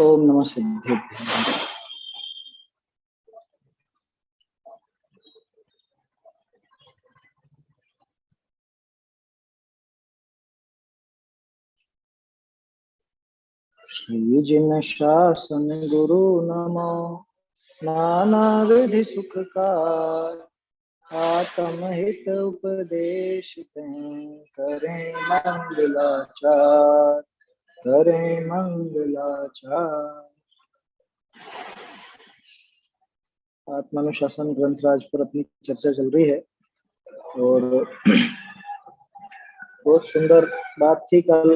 ओम नमः सिद्धेभ्यो। श्री जिन शासन गुरु नमो नाना विधि सुखकार आत्महित उपदेश करें मंगलाचार करें मंगलाचार। आत्मानुशासन ग्रंथराज पर अपनी चर्चा चल रही है और बहुत सुंदर बात थी। कल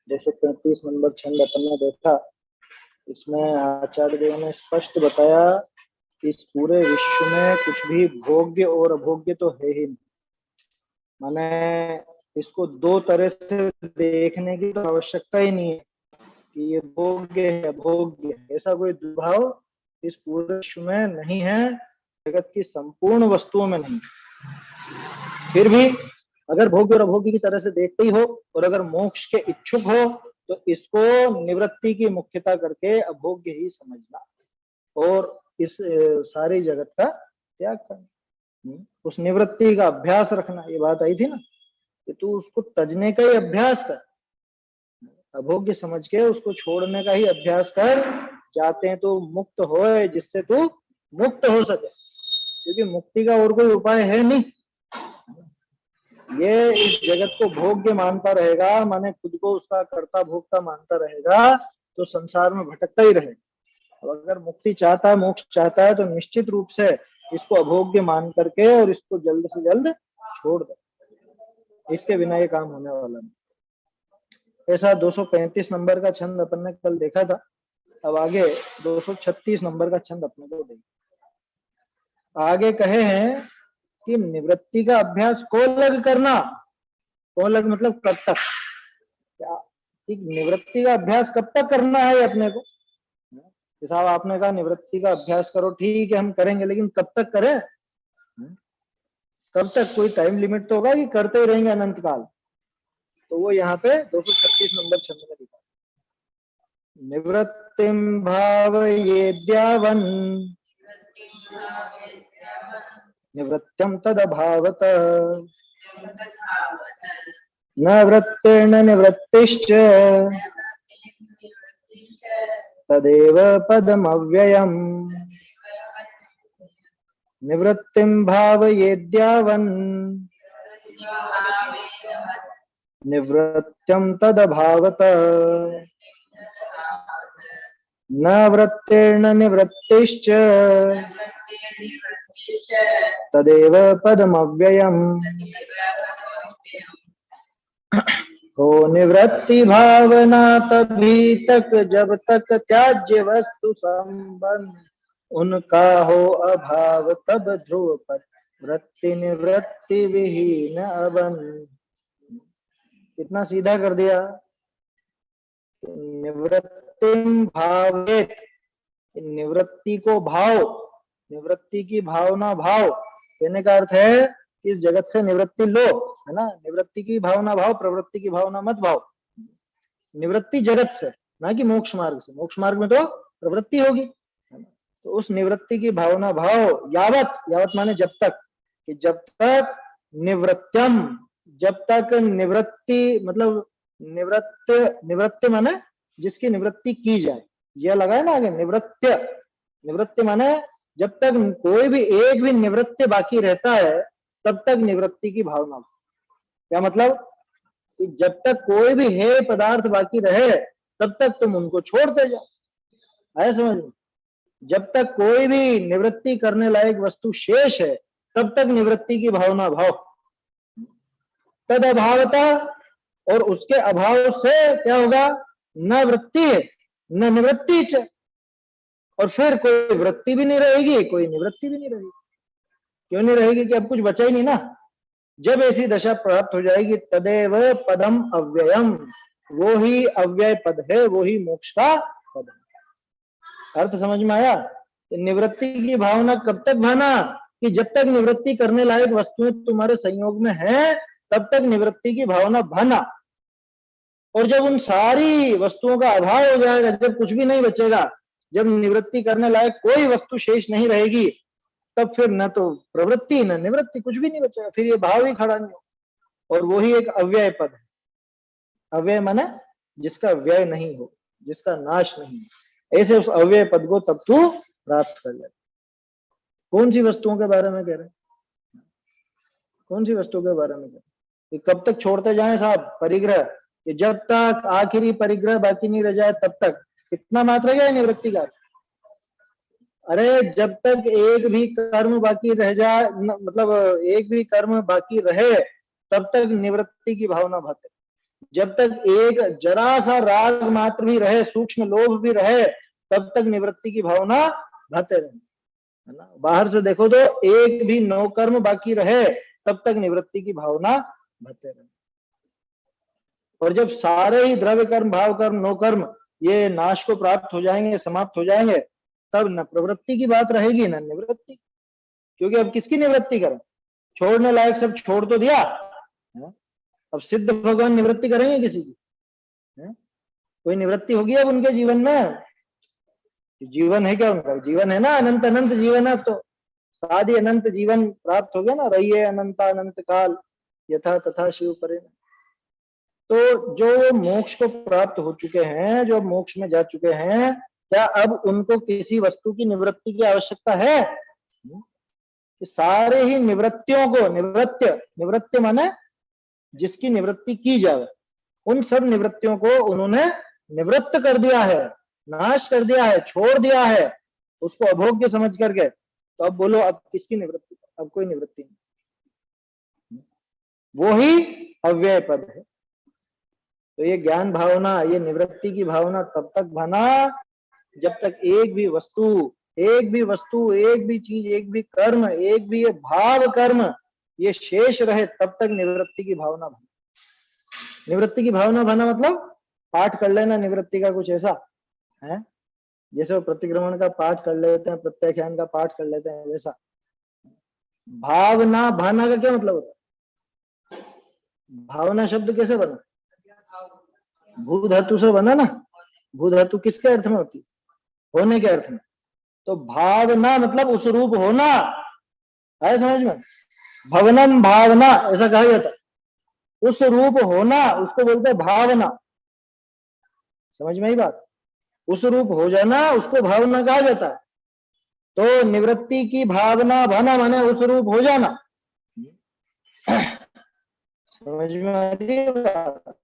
235 नंबर छंद अपन ने देखा। इसमें आचार्य देव ने स्पष्ट बताया कि इस पूरे विश्व में कुछ भी भोग्य और अभोग्य तो है ही नहीं। माने इसको दो तरह से देखने की तो आवश्यकता ही नहीं है कि ये भोग्य है अभोग्य है। ऐसा कोई दुर्भाव इस पूरे विश्व में नहीं है, जगत की संपूर्ण वस्तुओं में नहीं। फिर भी अगर भोग्य और अभोग्य की तरह से देखते ही हो और अगर मोक्ष के इच्छुक हो तो इसको निवृत्ति की मुख्यता करके अभोग्य ही समझना और इस सारी जगत का त्याग करना, उस निवृत्ति का अभ्यास रखना। ये बात आई थी ना कि तू उसको तजने का ही अभ्यास कर, अभोग्य समझ के उसको छोड़ने का ही अभ्यास कर। जाते हैं तो मुक्त होए जिससे तू मुक्त हो सके, क्योंकि मुक्ति का और कोई उपाय है नहीं। ये इस जगत को भोग्य मानता रहेगा, माने खुद को उसका कर्ता भोक्ता मानता रहेगा तो संसार में भटकता ही रहेगा। अब अगर मुक्ति चाहता है, मोक्ष चाहता है तो निश्चित रूप से इसको अभोग्य मान करके और इसको जल्द से जल्द छोड़ दे। इसके बिना ये काम होने वाला नहीं। ऐसा 235 नंबर का छंद अपन ने कल देखा था। अब आगे 236 नंबर का छंद अपने को देखा। आगे कहे हैं कि निवृत्ति का अभ्यास को लग करना। को लग मतलब कब तक, क्या निवृत्ति का अभ्यास कब तक करना है अपने को। साहब आपने कहा निवृत्ति का अभ्यास करो, ठीक है हम करेंगे, लेकिन कब तक करें, कब तक? कोई टाइम लिमिट तो होगा कि करते ही रहेंगे अनंत काल। तो वो यहाँ पे 236 नंबर छंद में लिखा, निवृत्तिम भावयेद्यावन् निवृत्त्यं तदभावत न वृत्तेर्न निवृत्तिश्च तदेव पदमव्ययम्। निवृत्तिं भावयेद्यावन् निवृत्त्यं तदभावत न वृत्तेर्न निवृत्तिश्च तदेव पदमव्ययम्। हो निवृत्ति भावना तभी तक जब तक त्याज्य वस्तु संबंध उनका हो अभाव, तब ध्रुव पद वृत्ति निवृत्ति विहीन अबन। कितना सीधा कर दिया। निवृत्तिम भावेत, निवृत्ति को भाव, निवृत्ति की भावना भाव कहने का अर्थ है कि इस जगत से निवृत्ति लो, है ना। निवृत्ति की भावना भाव, प्रवृत्ति की भावना मत भाव। निवृत्ति जगत से, ना कि मोक्ष मार्ग से। मोक्ष मार्ग में तो प्रवृत्ति होगी, है ना। तो उस निवृत्ति की भावना भाव यावत, यावत माने जब तक, कि जब तक निवृत्त्यम, जब तक निवृत्ति मतलब निवृत्ति माने जिसकी निवृत्ति की जाए। यह लगा है ना आगे निवृत्त्य, निवृत्ति माने जब तक कोई भी एक भी निवृत्ति बाकी रहता है तब तक निवृत्ति की भावना। क्या मतलब कि जब तक कोई भी है पदार्थ बाकी रहे तब तक तुम उनको छोड़ते जाओ, है समझ में। जब तक कोई भी निवृत्ति करने लायक वस्तु शेष है तब तक निवृत्ति की भावना भाव। तद अभावता, और उसके अभाव से क्या होगा, न वृत्ति है न निवृत्ति च, और फिर कोई वृत्ति भी नहीं रहेगी कोई निवृत्ति भी नहीं रहेगी। क्यों नहीं रहेगी? कि अब कुछ बचा ही नहीं ना। जब ऐसी दशा प्राप्त हो जाएगी तदेव पदम अव्ययम, वो ही अव्यय पद है, वो ही मोक्ष का पद है। अर्थ समझ में आया? निवृत्ति की भावना कब तक भाना, कि जब तक निवृत्ति करने लायक वस्तुएं तुम्हारे संयोग में है तब तक निवृत्ति की भावना भाना। और जब उन सारी वस्तुओं का अभाव हो जाएगा, जब कुछ भी नहीं बचेगा, जब निवृत्ति करने लायक कोई वस्तु शेष नहीं रहेगी, तब फिर न तो प्रवृत्ति न निवृत्ति, कुछ भी नहीं बचेगा, फिर ये भाव ही खड़ा नहीं हो। और वही एक अव्यय पद है। अव्यय माने जिसका व्यय नहीं हो, जिसका नाश नहीं हो, ऐसे उस अव्यय पद को तब तू प्राप्त कर ले। कौन सी वस्तुओं के बारे में कह रहे हैं? कौन सी वस्तु के बारे में कह रहे हैं? कब तक छोड़ते जाएं साहब परिग्रह, कि जब तक आखिरी परिग्रह बाकी नहीं रह जाए तब तक। कितना मात्र गया निवृत्ति का? अरे जब तक एक भी कर्म बाकी रह जाए, मतलब एक भी कर्म बाकी रहे, तब तक निवृत्ति की भावना भाते। जब तक एक जरा सा राग मात्र भी रहे, सूक्ष्म लोभ भी रहे, तब तक निवृत्ति की भावना भाते रहे, है ना। बाहर से देखो तो एक भी नौकर्म बाकी रहे, तब तक निवृत्ति की भावना भाते रहे। और जब सारे ही द्रव्य कर्म, भाव कर्म, नौकर्म ये नाश को प्राप्त हो जाएंगे, समाप्त हो जाएंगे, तब न प्रवृत्ति की बात रहेगी न निवृत्ति। क्योंकि अब किसकी निवृत्ति करें? छोड़ने लायक सब छोड़ तो दिया, अब सिद्ध भगवान निवृत्ति करेंगे किसी की? कोई निवृत्ति होगी अब उनके जीवन में? जीवन है क्या उनका? जीवन है ना, अनंत अनंत जीवन है। अब तो साधी अनंत जीवन प्राप्त हो गया ना, रहिए अनंत अनंत काल यथा तथा शिव परे। तो जो मोक्ष को प्राप्त हो चुके हैं, जो मोक्ष में जा चुके हैं, क्या अब उनको किसी वस्तु की निवृत्ति की आवश्यकता है? कि सारे ही निवृत्तियों को, निवृत्ति माने जिसकी निवृत्ति की जाए, उन सब निवृत्तियों को उन्होंने निवृत्त कर दिया है, नाश कर दिया है, छोड़ दिया है, उसको अभोग्य समझ करके। तो अब बोलो अब किसकी निवृत्ति? अब कोई निवृत्ति नहीं, वो ही अव्यय पद है। तो ये ज्ञान भावना, ये निवृत्ति की भावना तब तक बना जब तक एक भी वस्तु, एक भी चीज, एक भी कर्म, एक भी ये भाव कर्म ये शेष रहे, तब तक निवृत्ति की भावना बना। निवृत्ति की भावना बना मतलब पाठ कर लेना निवृत्ति का, कुछ ऐसा है जैसे वो प्रतिक्रमण का पाठ कर लेते हैं, प्रत्याख्यान का पाठ कर लेते हैं, वैसा। भावना, भावना का क्या मतलब होता है? भावना शब्द कैसे बना? भू धातु से बना ना। भू धातु किसके अर्थ में होती? होने के अर्थ में। तो भावना मतलब उस रूप होना है, समझ में? भवनम भावना ऐसा कहा जाता है, उस रूप होना उसको बोलते हैं भावना। समझ में ही बात? उस रूप हो जाना उसको भावना कहा जाता है। तो निवृत्ति की भावना, भावना माने उस रूप हो जाना। समझ में आ रही है बात?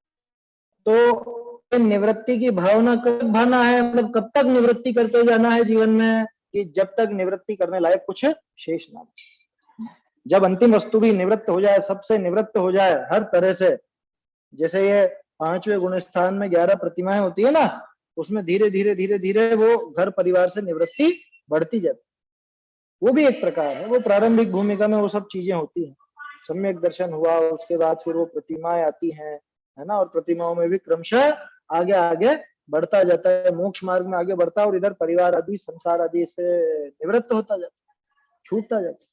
तो निवृत्ति की भावना कब भाना है, मतलब कब तक निवृत्ति करते जाना है जीवन में? कि जब तक निवृत्ति करने लायक कुछ शेष ना हो। जब अंतिम वस्तु भी निवृत्त हो जाए, सबसे निवृत्त हो जाए हर तरह से। जैसे ये 5वें गुण स्थान में 11 प्रतिमाएं होती है ना, उसमें धीरे धीरे धीरे धीरे वो घर परिवार से निवृत्ति बढ़ती जाती। वो भी एक प्रकार है, वो प्रारंभिक भूमिका में वो सब चीजें होती हैं। सम्यक दर्शन हुआ, उसके बाद फिर वो प्रतिमाएं आती हैं, है ना, और प्रतिमाओं में भी क्रमशः आगे आगे बढ़ता जाता है, मोक्ष मार्ग में आगे बढ़ता है, और इधर परिवार आदि, संसार आदि से निवृत्त होता जाता है, छूटता जाता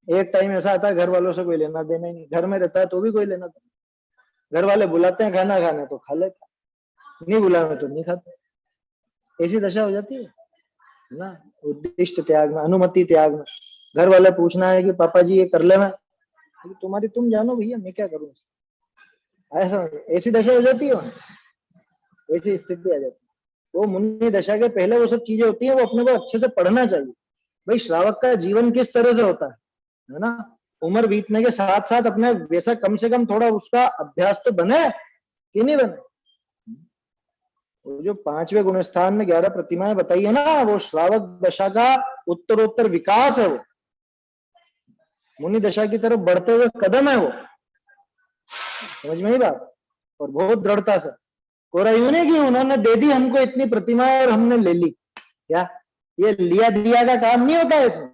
है। एक टाइम ऐसा आता है घर वालों से कोई लेना देना ही नहीं, घर में रहता है तो भी कोई लेना देना, घर वाले बुलाते हैं खाना खाने तो खा लेता, नहीं बुलावे तो नहीं खाते, ऐसी दशा हो जाती है ना। उद्दिष्ट त्याग में, अनुमति त्याग में, घर वाले पूछना है कि पापा जी ये कर ले, मैं तुम्हारी तुम जानो भैया, मैं क्या करूं, ऐसा ऐसी दशा हो जाती है, ऐसी स्थिति आ जाती है। वो मुनि दशा के पहले वो सब चीजें होती है, वो अपने को अच्छे से पढ़ना चाहिए। भाई श्रावक का जीवन किस तरह से होता है ना, उम्र बीतने के साथ साथ अपने वैसा कम से कम थोड़ा उसका अभ्यास तो बने कि नहीं बने। वो जो 5वें गुण स्थान में 11 प्रतिमाएं बताई है ना, वो श्रावक दशा का उत्तरोत्तर विकास है, वो मुनि दशा की तरफ बढ़ते हुए कदम है वो। समझ में ही बात? और बहुत दृढ़ता से, कोरा यूं नहीं कि उन्होंने दे दी हमको इतनी प्रतिमाएं और हमने ले ली, क्या ये लिया दिया का काम नहीं होता है इसमें।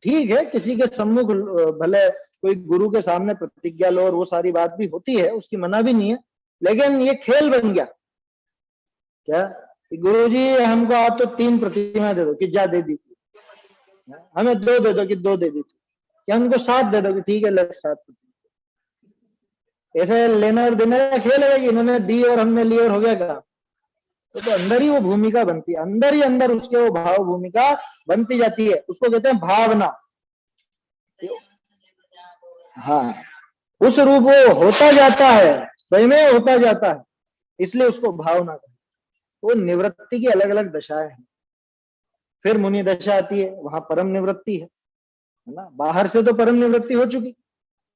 ठीक है, किसी के सम्मुख भले कोई गुरु के सामने प्रतिज्ञा लो और वो सारी बात भी होती है, उसकी मना भी नहीं है, लेकिन ये खेल बन गया क्या, गुरु जी हमको आप तो 3 प्रतिमा दे दो कि जा दे दी, हमें 2 दे दो कि 2 दे दी, कि हमको 7 दे दो कि ठीक है ले 7। ऐसे लेना और देने का खेल है कि इन्होंने दी और हमने ली और हो गया काम। तो अंदर ही वो भूमिका बनती है, अंदर ही अंदर उसके वो भाव भूमिका बनती जाती है, उसको कहते हैं भावना। हाँ, उस रूप वो होता जाता है, स्वयं होता जाता है, इसलिए उसको भावना कहते हैं। वो निवृत्ति की अलग अलग दशाएं हैं। फिर मुनि दशा आती है, वहां परम निवृत्ति है ना। बाहर से तो परम निवृत्ति हो चुकी,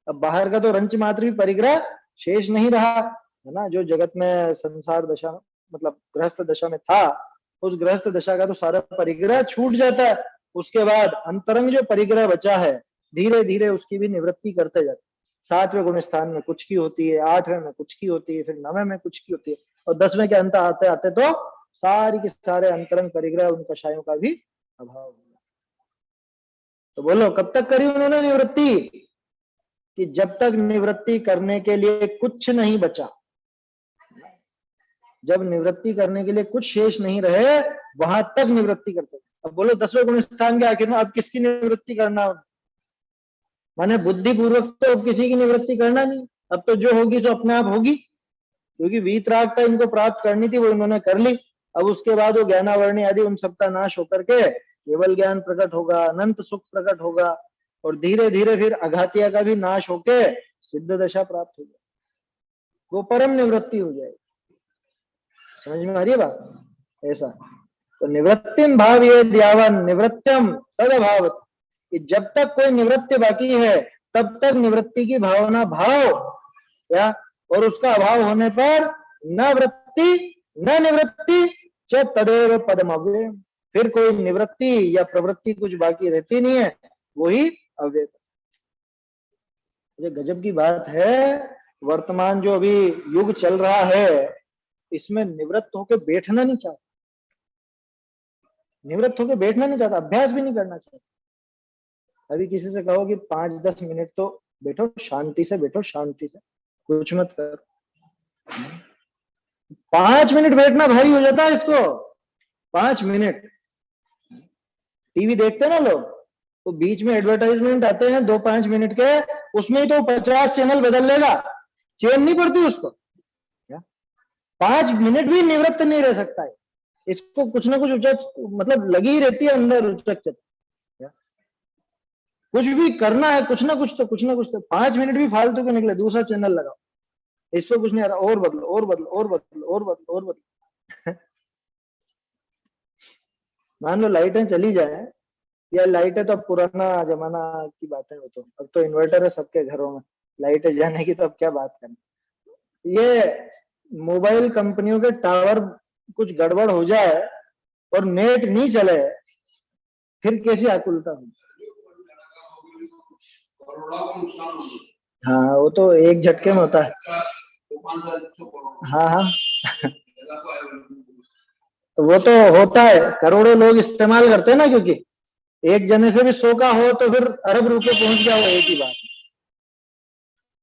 अब बाहर का तो रंच मात्र भी परिग्रह शेष नहीं रहा है ना। जो जगत में संसार दशा मतलब गृहस्थ दशा में था, उस गृहस्थ दशा का तो सारा परिग्रह छूट जाता है। उसके बाद अंतरंग जो परिग्रह बचा है, धीरे धीरे उसकी भी निवृत्ति करते जाते। 7वें गुण स्थान में कुछ की होती है, 8वें में कुछ की होती है, फिर 9वें में कुछ की होती है, और 10वें के अंत आते आते तो सारी के सारे अंतरंग परिग्रह उन कषायों का भी अभाव हो। तो बोलो कब तक करी उन्होंने निवृत्ति? कि जब तक निवृत्ति करने के लिए कुछ नहीं बचा, जब निवृत्ति करने के लिए कुछ शेष नहीं रहे, वहां तक निवृत्ति करते। अब बोलो 10वें गुण स्थान के आखिर में अब किसकी निवृत्ति करना? माने बुद्धि पूर्वक तो अब किसी की निवृत्ति करना नहीं, अब तो जो होगी सो अपने आप होगी, क्योंकि वीतरागता इनको प्राप्त करनी थी, वो इन्होंने कर ली। अब उसके बाद वो ज्ञानावरणी आदि उन सबका नाश होकर के केवल ज्ञान प्रकट होगा, अनंत सुख प्रकट होगा, और धीरे धीरे फिर अघातिया का भी नाश होके सिद्ध दशा प्राप्त हो जाए, वो परम निवृत्ति हो जाएगी। समझ में आ रही है बात? ऐसा तो निवृत्तिम भाव ये द्यावन निवृत्तम तद अभाव, कि जब तक कोई निवृत्ति बाकी है तब तक निवृत्ति की भावना भाव या, और उसका अभाव होने पर न वृत्ति न निवृत्ति च तदेव पदम अव्यय, फिर कोई निवृत्ति या प्रवृत्ति कुछ बाकी रहती नहीं है, वही अव्यय। ये गजब की बात है। वर्तमान जो अभी युग चल रहा है, इसमें निवृत्त होकर बैठना नहीं चाहता, निवृत्त होकर बैठना नहीं चाहता, अभ्यास भी नहीं करना चाहता। अभी किसी से कहो कि 5-10 मिनट तो बैठो, शांति से बैठो, शांति से, कुछ मत करो। 5 मिनट बैठना भारी हो जाता है इसको। 5 मिनट टीवी देखते हैं ना लोग, तो बीच में एडवर्टाइजमेंट आते हैं 2-5 मिनट के, उसमें ही तो 50 चैनल बदल लेगा, चैन नहीं पड़ती उसको। 5 मिनट भी निवृत्त नहीं रह सकता है, इसको कुछ ना कुछ उचक मतलब लगी ही रहती है अंदर उचक चक। कुछ भी करना है, कुछ ना कुछ तो, कुछ ना कुछ तो। 5 मिनट भी फालतू के निकले, दूसरा चैनल लगाओ, इसको कुछ नहीं आ रहा, और बदलो और बदलो और बदलो और बदलो और बदलो। मान लो लाइटें चली जाए, या लाइटें तो अब पुराना जमाना की बात है, वो तो अब तो इन्वर्टर है सबके घरों में, लाइटें जाने की तो अब क्या बात करनी। ये मोबाइल कंपनियों के टावर कुछ गड़बड़ हो जाए और नेट नहीं चले, फिर कैसी आकुलता होगी। हाँ, वो तो एक झटके में होता है। हाँ हाँ। तो वो तो होता है, करोड़ों लोग इस्तेमाल करते हैं ना, क्योंकि एक जने से भी 100 का हो तो फिर अरब रुपए पहुंच गया, वो एक ही बात।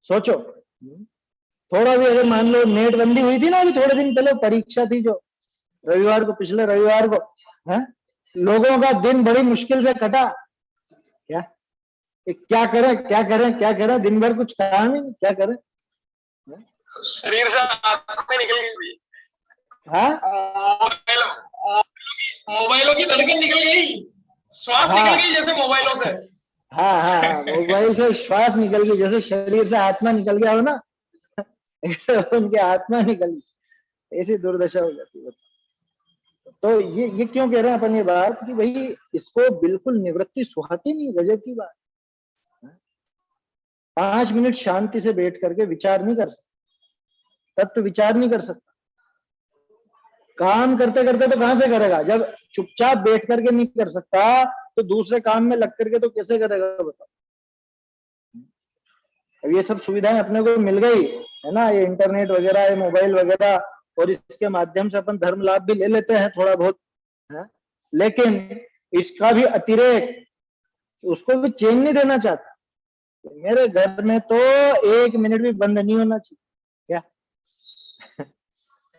सोचो, थोड़ा भी अगर मान लो नेट बंदी हुई थी ना अभी थोड़े दिन पहले, परीक्षा थी जो रविवार को, पिछले रविवार को, है लोगों का दिन बड़ी मुश्किल से कटा। क्या करें क्या करें क्या करें, दिन भर कुछ काम ही नहीं, क्या करें, शरीर से आत्मा निकल गई। हाँ, मोबाइलों की धड़कन निकल गई, श्वास निकल गई जैसे मोबाइलों से। हाँ हाँ हाँ, मोबाइल से श्वास निकल गई, जैसे शरीर से आत्मा निकल गया हो ना, ऐसे उनकी आत्मा निकल गई, ऐसी दुर्दशा हो जाती है। तो ये क्यों कह रहे हैं अपन ये बात, कि भाई इसको बिल्कुल निवृत्ति सुहाती नहीं, गजब की बात। 5 मिनट शांति से बैठ करके विचार नहीं कर सकता, तत्व विचार नहीं कर सकता। काम करते करते तो कहां से करेगा, जब चुपचाप बैठ करके नहीं कर सकता तो दूसरे काम में लग करके तो कैसे करेगा बताओ। अब ये सब सुविधाएं अपने को मिल गई है ना, ये इंटरनेट वगैरह, ये मोबाइल वगैरह, और इसके माध्यम से अपन धर्म लाभ भी ले लेते हैं थोड़ा बहुत है, लेकिन इसका भी अतिरेक उसको भी चैन नहीं देना चाहता। मेरे घर में तो 1 मिनट भी बंद नहीं होना चाहिए, क्या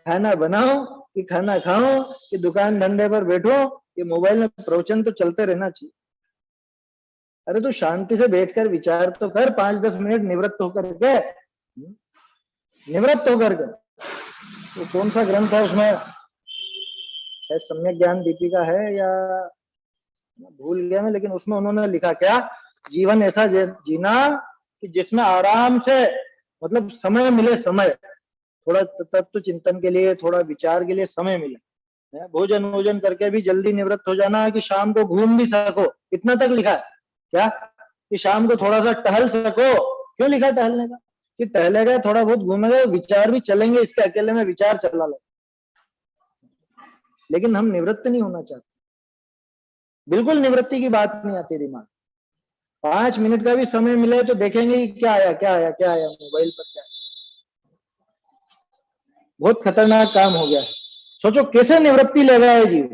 खाना बनाओ कि खाना खाओ कि दुकान धंधे पर बैठो कि मोबाइल में प्रवचन तो चलते रहना चाहिए। अरे तो शांति से बैठकर विचार तो कर, 5-10 मिनट निवृत्त होकर के। निवृत्त होकर के। तो कौन सा ग्रंथ है उसमें, शायद सम्यक ज्ञान दीपिका है या भूल गया मैं, लेकिन उसमें उन्होंने लिखा क्या, जीवन ऐसा जीना कि जिसमें आराम से, मतलब समय मिले, समय थोड़ा तत्व चिंतन के लिए, थोड़ा विचार के लिए समय मिले, भोजन भोजन करके भी जल्दी निवृत्त हो जाना है, कि शाम को घूम भी सको, इतना तक लिखा है क्या, कि शाम को थोड़ा सा टहल सको। क्यों लिखा टहलने का, कि टहलेगा, थोड़ा बहुत घूमेगा, विचार भी चलेंगे, इसके अकेले में विचार चला लो। लेकिन हम निवृत्त नहीं होना चाहते, बिल्कुल निवृत्ति की बात नहीं आती दिमाग। 5 मिनट का भी समय मिले तो देखेंगे कि क्या आया क्या आया क्या आया मोबाइल पर, क्या आया। बहुत खतरनाक काम हो गया है। सोचो कैसे निवृत्ति लेगा है जीव,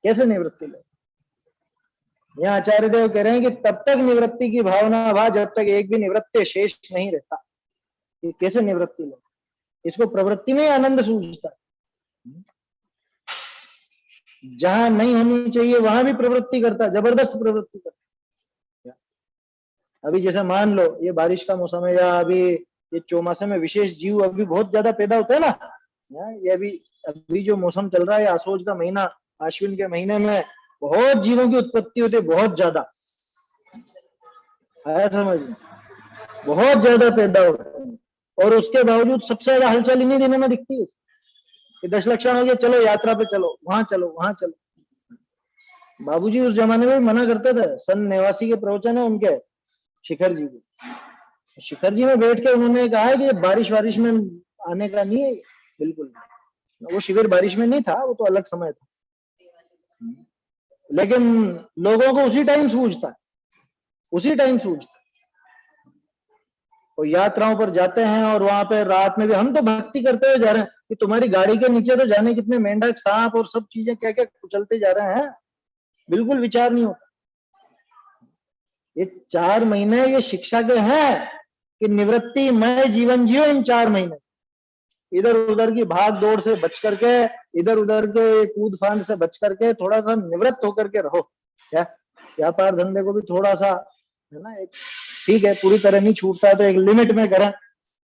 कैसे निवृत्ति लेगा। यहाँ आचार्य देव कह रहे हैं कि तब तक निवृत्ति की भावना भा जब तक एक भी निवृत्ति शेष नहीं रहता। ये कैसे निवृत्ति ले, इसको प्रवृत्ति में आनंद सूझता है। जहां नहीं होनी चाहिए वहां भी प्रवृत्ति करता, जबरदस्त प्रवृत्ति करता। अभी जैसे मान लो ये बारिश का मौसम है, या अभी ये चौमासे में विशेष जीव अभी बहुत ज्यादा पैदा होते हैं ना, ये अभी जो मौसम चल रहा है, आसोज का महीना, आश्विन के महीने में बहुत जीवों की उत्पत्ति होती है, बहुत ज्यादा, आया समझ में, बहुत ज्यादा पैदा होते हैं। और उसके बावजूद सबसे ज्यादा हलचल इन्हीं दिनों में दिखती है कि 10 लक्षण हो गया, चलो यात्रा पे चलो, वहां चलो वहां चलो। बाबूजी उस जमाने में भी मना करते थे, सन 89 के प्रवचन है उनके, शिखर जी के, शिखर जी में बैठ के उन्होंने कहा है कि बारिश वारिश में आने का नहीं है, बिल्कुल नहीं। वो शिविर बारिश में नहीं था, वो तो अलग समय था, लेकिन लोगों को उसी टाइम सूझता, उसी टाइम सूझता। और यात्राओं पर जाते हैं और वहां पे रात में भी हम तो भक्ति करते हुए जा रहे हैं, कि तुम्हारी गाड़ी के नीचे तो जाने कितने मेंढक सांप और सब चीजें क्या क्या कुचलते जा रहे हैं, बिल्कुल विचार नहीं होता। ये 4 महीने ये शिक्षा के हैं कि निवृत्ति मय जीवन जियो इन 4 महीने, इधर उधर की भाग दौड़ से बच करके, इधर उधर के कूद फांद से बच करके थोड़ा सा निवृत्त होकर के रहो। क्या व्यापार धंधे को भी थोड़ा सा, है ना, एक ठीक है, पूरी तरह नहीं छूटता है तो एक लिमिट में करें,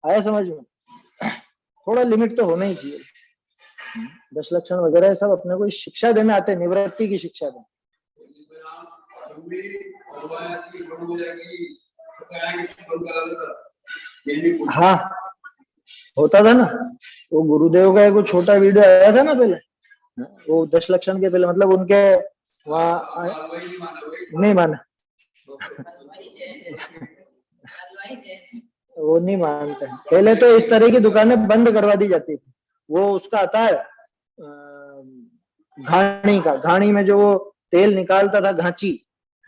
आया समझ में, थोड़ा लिमिट तो होना ही चाहिए। 10 लक्षण वगैरह सब अपने को शिक्षा देने आते हैं, निवृत्ति की शिक्षा देने। हाँ होता था ना, वो गुरुदेव का एक छोटा वीडियो आया था ना पहले, वो 10 लक्षण के पहले, मतलब उनके वहाँ नहीं माना वो नहीं मानते। पहले तो इस तरह की दुकानें बंद करवा दी जाती थी। वो उसका आता है घाणी का, घाणी में जो वो तेल निकालता था, घांची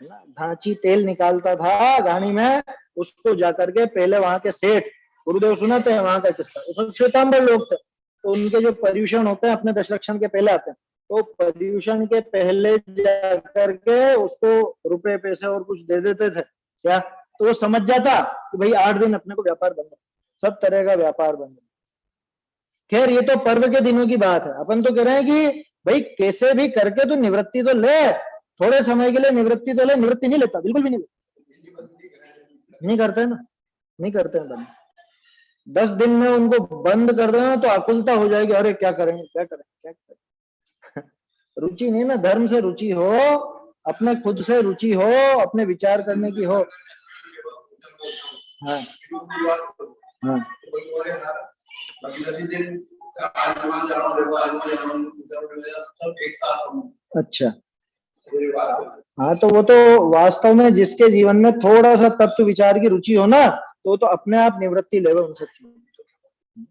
है ना, घांची तेल निकालता था घाणी में, उसको जाकर के पहले वहां के सेठ, गुरुदेव सुनाते हैं वहां का किस्सा, उसमें श्वेतांबर लोग थे, तो उनके जो पर्यूषण होते हैं अपने 10 लक्षण के पहले आते हैं, तो पर्यूषण के पहले जाकर के उसको रुपए पैसे और कुछ दे देते थे क्या, तो वो समझ जाता कि भाई 8 दिन अपने को व्यापार बंद है, सब तरह का व्यापार बंद है। खैर ये तो पर्व के दिनों की बात है, अपन तो कह रहे हैं कि भाई कैसे भी करके तो निवृत्ति तो ले, थोड़े समय के लिए निवृत्ति तो ले। निवृत्ति नहीं लेता, बिल्कुल भी नहीं करते ना, नहीं करते हैं बंद। 10 दिन में उनको बंद कर देना तो आकुलता हो जाएगी, अरे क्या करेंगे क्या करें क्या करें। रुचि नहीं ना, धर्म से रुचि हो, अपने खुद से रुचि हो, अपने विचार करने की हो। हाँ हाँ अच्छा, हाँ तो वो तो वास्तव में जिसके जीवन में थोड़ा सा तत्व विचार की रुचि हो ना, तो अपने आप निवृत्ति लेवे उन सब चीजों।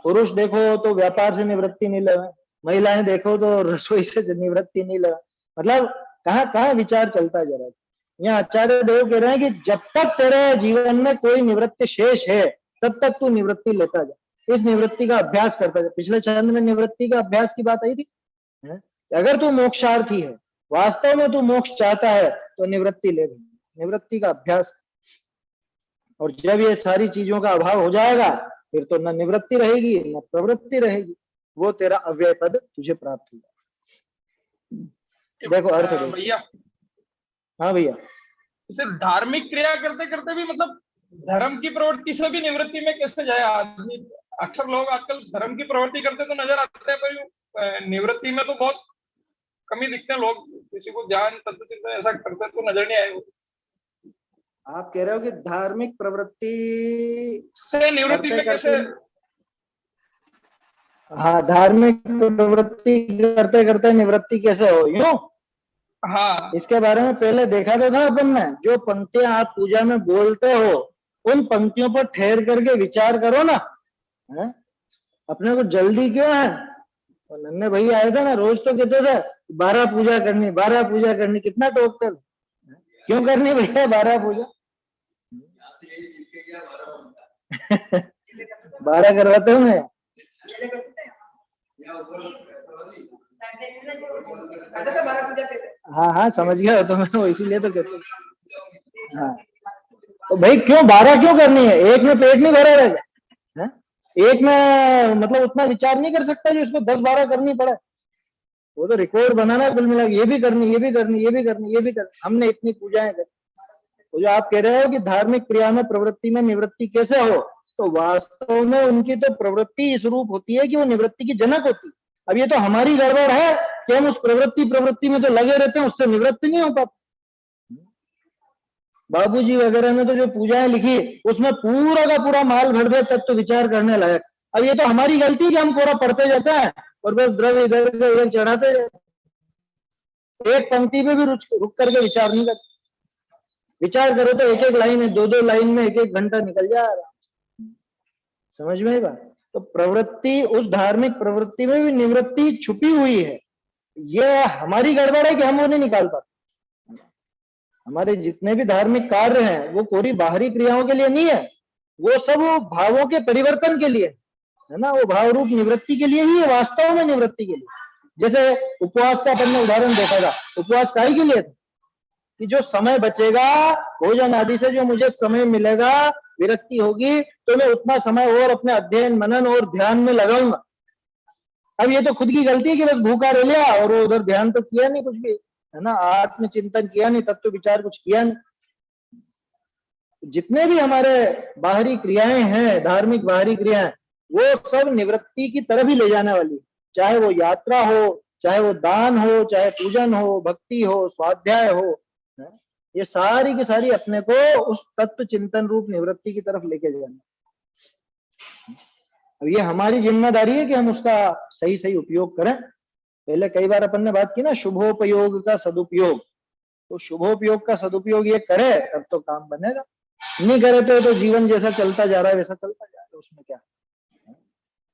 पुरुष देखो तो व्यापार से निवृत्ति नहीं लेवे, महिलाएं देखो तो रसोई से निवृत्ति नहीं लेवे, मतलब कहाँ कहाँ विचार चलता है जरा। यहाँ आचार्य देव कह रहे हैं कि जब तक तेरे जीवन में कोई निवृत्ति शेष है तब तक तू निवृत्ति लेता जा, इस निवृत्ति का अभ्यास करता जा। पिछले छंद में निवृत्ति का अभ्यास की बात आई थी, है? अगर तू मोक्षार्थी है, वास्तव में तू मोक्ष चाहता है, तो निवृत्ति ले, निवृत्ति का अभ्यास। और जब ये सारी चीजों का अभाव हो जाएगा, फिर तो न निवृत्ति रहेगी न प्रवृत्ति रहेगी, वो तेरा अव्यय पद तुझे प्राप्त होगा। देखो अर्थ देखो भैया। हाँ भैया, उसे धार्मिक क्रिया करते करते भी मतलब धर्म की प्रवृत्ति से भी निवृत्ति में कैसे जाए आदमी? अक्सर लोग आजकल धर्म की प्रवृत्ति करते तो नजर आते हैं, पर निवृत्ति में तो बहुत कमी दिखते हैं लोग। किसी को ज्ञान तत्व चिंतन ऐसा करते तो नजर नहीं आए। आप कह रहे हो कि धार्मिक प्रवृत्ति से निवृत्ति करते में करते, कैसे? हाँ, धार्मिक प्रवृत्ति करते करते निवृत्ति कैसे हो, यूं? हाँ, इसके बारे में पहले देखा तो था अपन ने। जो पंक्तियां आप पूजा में बोलते हो, उन पंक्तियों पर ठहर करके विचार करो ना, है? अपने को जल्दी क्यों है? और नन्हे भैया आए थे ना, रोज तो कहते थे 12 पूजा करनी, 12 पूजा करनी, कितना टोकते थे। क्यों करनी भैया 12 पूजा? 12 करवाते हो मैं? हाँ हाँ, समझ गया तो मैं, वो इसीलिए तो कहता हूँ। हाँ, तो भाई क्यों 12 क्यों करनी है? एक में पेट नहीं भरा रहेगा, है? एक में मतलब उतना विचार नहीं कर सकता जो इसको 10-12 करनी पड़े। वो तो रिकॉर्ड बनाना है कुल मिला के, ये भी करनी, ये भी करनी, ये भी करनी, ये भी करनी, हमने इतनी पूजाएं कर। तो जो आप कह रहे हो कि धार्मिक क्रिया में प्रवृत्ति में निवृत्ति कैसे हो, तो वास्तव में उनकी तो प्रवृत्ति इस रूप होती है कि वो निवृत्ति की जनक होती है। अब ये तो हमारी गड़बड़ है कि हम उस प्रवृत्ति में तो लगे रहते हैं, उससे निवृत्ति नहीं हो पाती। बाबूजी वगैरह ने तो जो पूजाएं लिखी उसमें पूरा का पूरा माल भर दे तब तो विचार करने लायक। अब ये तो हमारी गलती कि हम पूरा पढ़ते जाते हैं और बस द्रव्य इधर उधर चढ़ाते जाते, एक पंक्ति पे भी रुक करके विचार नहीं करते। विचार करो तो एक एक लाइन है, दो दो लाइन में एक एक घंटा निकल जाएगा। समझ में आई बात? तो प्रवृत्ति, उस धार्मिक प्रवृत्ति में भी निवृत्ति छुपी हुई है। ये हमारी गड़बड़ है कि हम वो नहीं निकाल पाते। हमारे जितने भी धार्मिक कार्य हैं वो कोई बाहरी क्रियाओं के लिए नहीं है, वो सब भावों के परिवर्तन के लिए है ना, वो भाव रूप निवृत्ति के लिए ही है, वास्तव में निवृत्ति के लिए। जैसे उपवास का अपन ने उदाहरण देखा था, उपवास काहे के लिए था? कि जो समय बचेगा भोजन आदि से, जो मुझे समय मिलेगा, विरक्ति होगी, तो मैं उतना समय और अपने अध्ययन मनन और ध्यान में लगाऊंगा। अब ये तो खुद की गलती है कि बस भूखा रह लिया और उधर ध्यान तो किया नहीं कुछ भी, है ना, आत्मचिंतन किया नहीं, तत्व विचार कुछ किया नहीं। जितने भी हमारे बाहरी क्रियाएं हैं, धार्मिक बाहरी क्रियाएं, वो सब निवृत्ति की तरफ ही ले जाने वाली, चाहे वो यात्रा हो, चाहे वो दान हो, चाहे पूजन हो, भक्ति हो, स्वाध्याय हो, ये सारी की सारी अपने को उस तत्व चिंतन रूप निवृत्ति की तरफ लेके जाना। अब ये हमारी जिम्मेदारी है कि हम उसका सही सही उपयोग करें। पहले कई बार अपन ने बात की ना, शुभोपयोग का सदुपयोग। तो शुभोपयोग का सदुपयोग ये करे तब तो काम बनेगा, नहीं करे तो जीवन जैसा चलता जा रहा है वैसा चलता जा रहा है, उसमें क्या,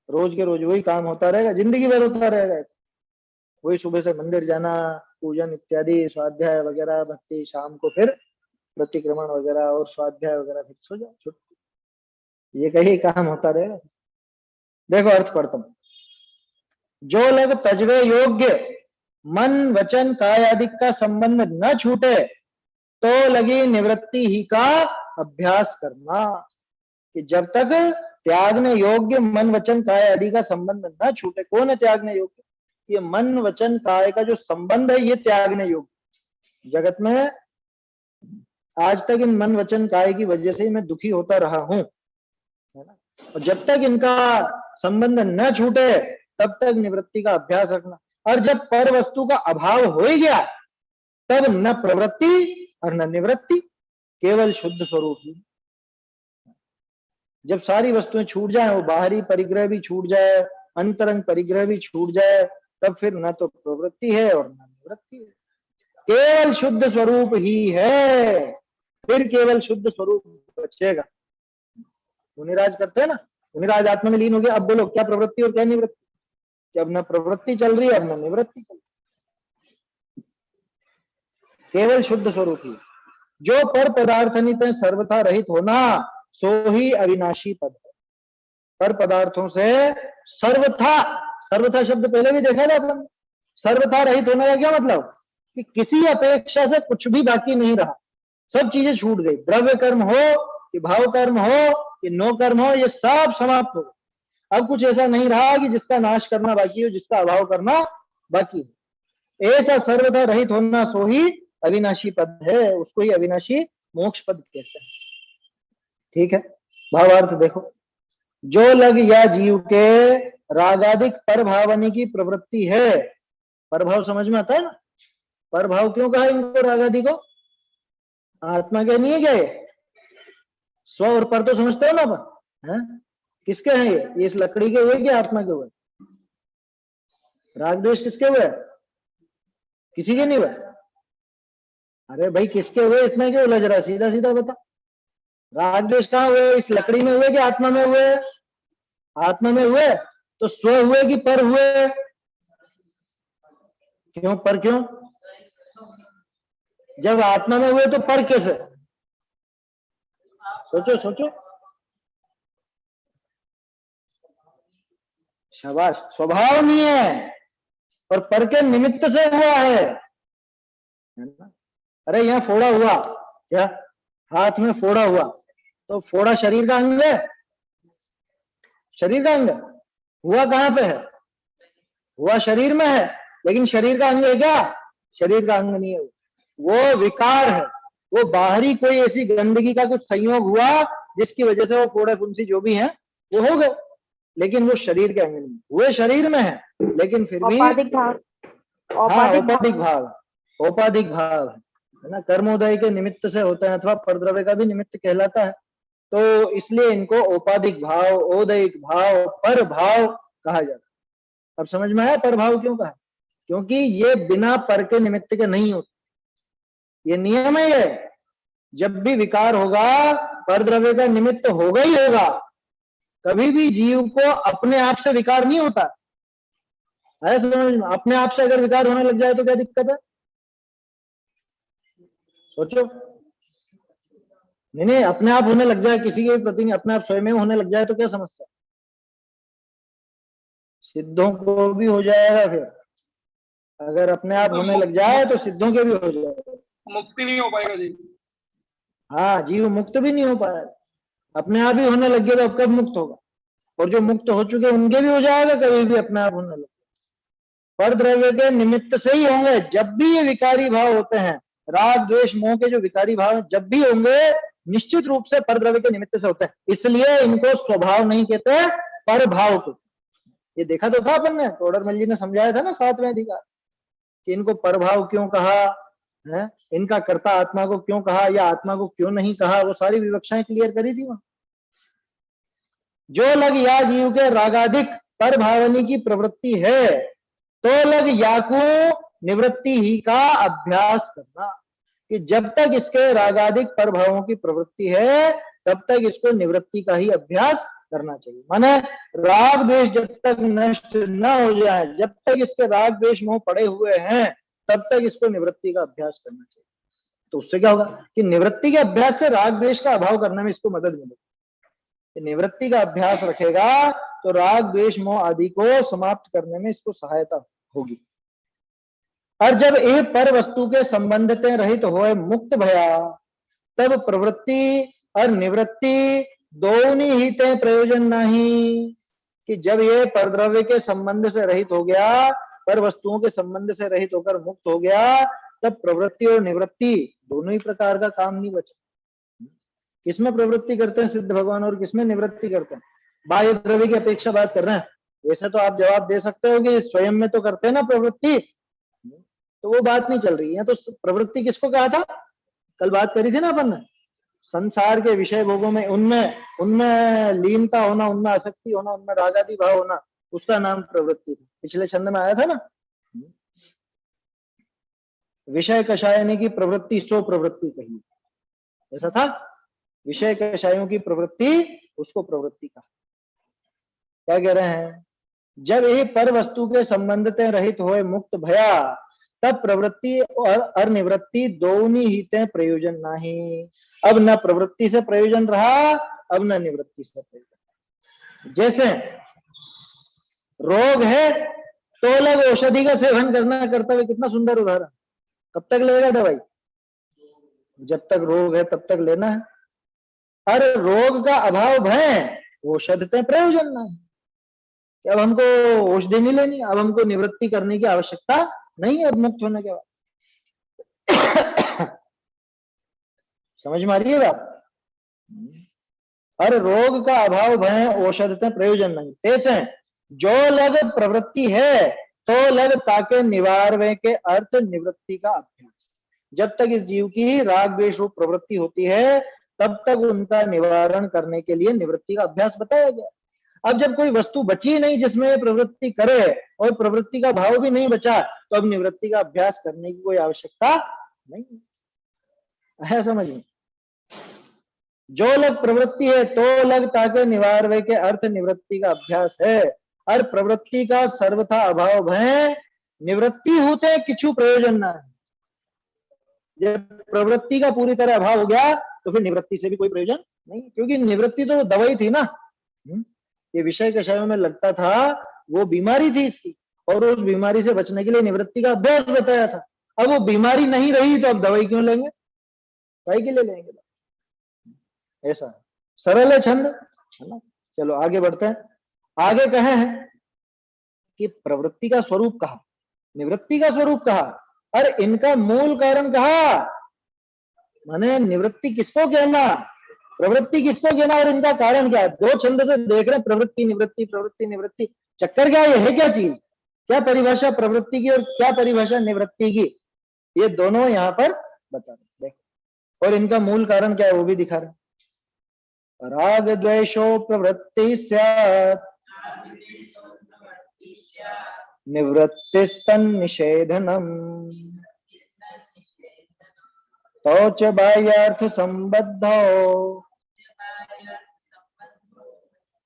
रोज के रोज वही काम होता रहेगा, जिंदगी भर होता रहेगा। वही सुबह से मंदिर जाना, पूजन इत्यादि, स्वाध्याय वगैरह, भक्ति, शाम को फिर प्रतिक्रमण वगैरह और स्वाध्याय वगैरह, फिर सो जाओ, छुट्टी, ये कहीं काम होता रहेगा। देखो अर्थ पढ़ता हूं। जो लग तजवे योग्य मन वचन काय आदि का संबंध न छूटे तो लगी निवृत्ति ही का अभ्यास करना। कि जब तक त्यागने योग्य मन वचन काय आदि का संबंध न छूटे। कौन है त्यागने योग्य? ये मन वचन काय का जो संबंध है ये त्यागने योग्य। जगत में आज तक इन मन वचन काय की वजह से ही मैं दुखी होता रहा हूं, है ना, और जब तक इनका संबंध न छूटे तब तक निवृत्ति का अभ्यास रखना। और जब पर वस्तु का अभाव हो ही गया तब न प्रवृत्ति और न निवृत्ति, केवल शुद्ध स्वरूप ही। जब सारी वस्तुएं छूट जाए, वो बाहरी परिग्रह भी छूट जाए, अंतरंग परिग्रह भी छूट जाए, तब फिर न तो प्रवृत्ति है और न निवृत्ति है, केवल शुद्ध स्वरूप ही है। फिर केवल शुद्ध स्वरूप बचेगा। मुनिराज करते हैं ना, मुनिराज आत्मा में लीन हो गया, अब बोलो क्या प्रवृत्ति और क्या निवृत्ति? कि अब न प्रवृत्ति चल रही है, अब न निवृत्ति चल रही, केवल शुद्ध स्वरूप ही। जो पर पदार्थनित सर्वथा रहित होना सो ही अविनाशी पद है। पर पदार्थों से सर्वथा, सर्वथा शब्द पहले भी देखा था अपन। सर्वथा रहित होने का क्या मतलब? कि किसी अपेक्षा से कुछ भी बाकी नहीं रहा, सब चीजें छूट गई। द्रव्य कर्म हो कि भाव कर्म हो कि नो कर्म हो, ये सब समाप्त हो। अब कुछ ऐसा नहीं रहा कि जिसका नाश करना बाकी हो, जिसका अभाव करना बाकी हो। ऐसा सर्वथा रहित होना सो ही अविनाशी पद है, उसको ही अविनाशी मोक्ष पद कहते हैं। ठीक है, भावार्थ देखो। जो लग या जीव के रागादिक परभावनी की प्रवृत्ति है, परभाव समझ में आता है ना? परभाव क्यों कहा इनको रागादि को? आत्मा के नहीं है क्या ये? स्व और पर तो समझते हो ना अपन, है? किसके हैं ये इस लकड़ी के हुए कि आत्मा के हुए? राग द्वेष किसके हुए? किसी के नहीं हुए? अरे भाई किसके हुए, इसमें क्यों उलझ रहा? सीधा सीधा बता। राग द्वेष कहाँ हुए? इस लकड़ी में हुए कि आत्मा में हुए? आत्मा में हुए। तो स्व हुए कि पर हुए? क्यों पर? क्यों? जब आत्मा में हुए तो पर कैसे? सोचो सोचो। शाबाश, स्वभाव नहीं है और पर के निमित्त से हुआ है ना? अरे यहाँ फोड़ा हुआ, क्या हाथ में फोड़ा हुआ, तो फोड़ा शरीर का अंग है? शरीर का अंग हुआ कहां पे है? हुआ शरीर में है, लेकिन शरीर का अंग है क्या? शरीर का अंग नहीं है, वो विकार है। वो बाहरी कोई ऐसी गंदगी का कुछ संयोग हुआ जिसकी वजह से वो फोड़े फुंसी जो भी है वो हो गए, लेकिन वो शरीर के अंग नहीं। वो शरीर में है लेकिन फिर भी औपाधिक भाव, हाँ औपाधिक भाव, औपाधिक भाव है ना? कर्मोदय के निमित्त से होता है अथवा परद्रव्य का भी निमित्त कहलाता है, तो इसलिए इनको औपाधिक भाव, औदयिक भाव, पर भाव कहा जाता है। अब समझ में आया पर भाव क्यों कहा? क्योंकि ये बिना पर के निमित्त के नहीं होते, ये नियम है। ये जब भी विकार होगा परद्रव्य का निमित्त होगा ही होगा। कभी भी जीव को अपने आप से विकार नहीं होता है, समझ में? अपने आप से अगर विकार होने लग जाए तो क्या दिक्कत है? सोचो। नहीं, अपने आप होने लग जाए, किसी के प्रति अपने आप स्वयं होने लग जाए तो क्या समस्या? सिद्धों को भी हो जाएगा फिर। अगर अपने आप होने लग जाए तो सिद्धों के भी हो जाएगा, मुक्ति नहीं हो पाएगा जी। हाँ, जीव मुक्त भी नहीं हो पाएगा। अपने आप ही होने लग गया तो अब कब मुक्त होगा? और जो मुक्त हो चुके उनके भी हो जाएगा कभी भी अपने आप होने लग। पर द्रव्य के निमित्त से ही होंगे। जब भी ये विकारी भाव होते हैं, राग द्वेष मोह के जो विकारी भाव जब भी होंगे निश्चित रूप से पर द्रव्य के निमित्त से होते हैं। इसलिए इनको स्वभाव नहीं कहते, पर भाव को। ये देखा तो था अपन ने, टोडरमल जी ने समझाया था ना 7वें अधिकार कि इनको परभाव क्यों कहा है, इनका कर्ता आत्मा को क्यों कहा या आत्मा को क्यों नहीं कहा, वो सारी विवक्षाएं क्लियर करी थी वहां। जो लग या जीव के रागाधिक पर भावनी की प्रवृत्ति है तो लग या को निवृत्ति ही का अभ्यास करना, कि जब तक इसके रागाधिक पर भावों की प्रवृत्ति है तब तक इसको निवृत्ति का ही अभ्यास करना चाहिए। माने राग द्वेष जब तक नष्ट न हो जाए, जब तक इसके राग द्वेष मोह पड़े हुए हैं तब तक इसको निवृत्ति का अभ्यास करना चाहिए। तो उससे क्या होगा कि निवृत्ति के अभ्यास से राग द्वेष का अभाव करने में इसको मदद मिलेगी। निवृत्ति का अभ्यास रखेगा तो राग द्वेष मोह आदि को समाप्त करने में इसको सहायता होगी। और जब एक पर वस्तु के संबंधते रहित होए मुक्त भया तब प्रवृत्ति और निवृत्ति दोनों ही ते प्रयोजन नहीं, कि जब ये परद्रव्य के संबंध से रहित हो गया, पर वस्तुओं के संबंध से रहित होकर मुक्त हो गया, तब प्रवृत्ति और निवृत्ति दोनों ही प्रकार का काम नहीं बचा। किसमें प्रवृत्ति करते हैं सिद्ध भगवान और किसमें निवृत्ति करते हैं? बाह्य द्रव्य की अपेक्षा बात कर रहे हैं। वैसे तो आप जवाब दे सकते हो कि स्वयं में तो करते हैं ना प्रवृत्ति, तो वो बात नहीं चल रही है। तो प्रवृत्ति किसको कहा था? कल बात करी थी ना अपन ने, संसार के विषय भोगों में उनमें लीनता होना, उनमें आसक्ति होना, उनमें रागादि भाव होना, उसका नाम प्रवृत्ति था। पिछले छंद में आया था ना, विषय कषायनी की प्रवृत्ति सो प्रवृत्ति कही, ऐसा था। विषय कषायों की प्रवृत्ति, उसको प्रवृत्ति कहा। क्या कह रहे हैं? जब ये पर वस्तु के संबंधते रहित होए मुक्त भया तब प्रवृत्ति और निवृत्ति दोनों ही ते प्रयोजन नहीं। अब न प्रवृत्ति से प्रयोजन रहा, अब न निवृत्ति से प्रयोजन। जैसे रोग है तो लग औषधि का सेवन करना कर्तव्य, कितना सुंदर उदाहरण। कब तक लेगा दवाई? जब तक रोग है तब तक लेना है। और रोग का अभाव भय औषधते प्रयोजन नहीं, अब हमको औषधि नहीं लेनी, अब हमको निवृत्ति करने की आवश्यकता नहीं है अब मुक्त होने के बाद। समझ में आ रही है बात? और रोग का अभाव भय औषधते प्रयोजन नहीं तेसे जो लग प्रवृत्ति है तो लग ताके निवारवे के अर्थ निवृत्ति का अभ्यास। जब तक इस जीव की राग द्वेष रूप प्रवृत्ति होती है तब तक उनका निवारण करने के लिए निवृत्ति का अभ्यास बताया गया। अब जब कोई वस्तु बची नहीं जिसमें ये प्रवृत्ति करे और प्रवृत्ति का भाव भी नहीं बचा तो अब निवृत्ति का अभ्यास करने की कोई आवश्यकता नहीं है। समझ में? जो लग प्रवृत्ति है तो लग ताके निवारवे के अर्थ निवृत्ति का अभ्यास है। और प्रवृत्ति का सर्वथा अभाव है निवृत्ति होते किछु प्रयोजन ना है। जब प्रवृत्ति का पूरी तरह अभाव हो गया तो फिर निवृत्ति से भी कोई प्रयोजन नहीं, क्योंकि निवृत्ति तो दवाई थी ना। ये विषय कषायों में लगता था वो बीमारी थी इसकी, और उस बीमारी से बचने के लिए निवृत्ति का अभ्यास बताया था। अब वो बीमारी नहीं रही तो अब दवाई क्यों लेंगे, दवाई के लिए लेंगे? ऐसा सरल है छंद, है ना। चलो आगे बढ़ते हैं। आगे कहे हैं कि प्रवृत्ति का स्वरूप कहा, निवृत्ति का स्वरूप कहा, और इनका मूल कारण कहा। माने निवृत्ति किसको कहना, प्रवृत्ति किसको कहना, और इनका कारण क्या है। दो छंद से देख रहे हैं, प्रवृत्ति निवृत्ति प्रवृत्ति निवृत्ति। चक्कर क्या है क्या चीज, क्या परिभाषा प्रवृत्ति की और क्या परिभाषा निवृत्ति की, ये दोनों यहाँ पर बता रहे देखो। और इनका मूल कारण क्या है वो भी दिखा रहे। राग द्वेषो प्रवृत्ति स्यात् निवृत्तिस्तन्निषेधनम् तो च बाह्यार्थ संबद्धो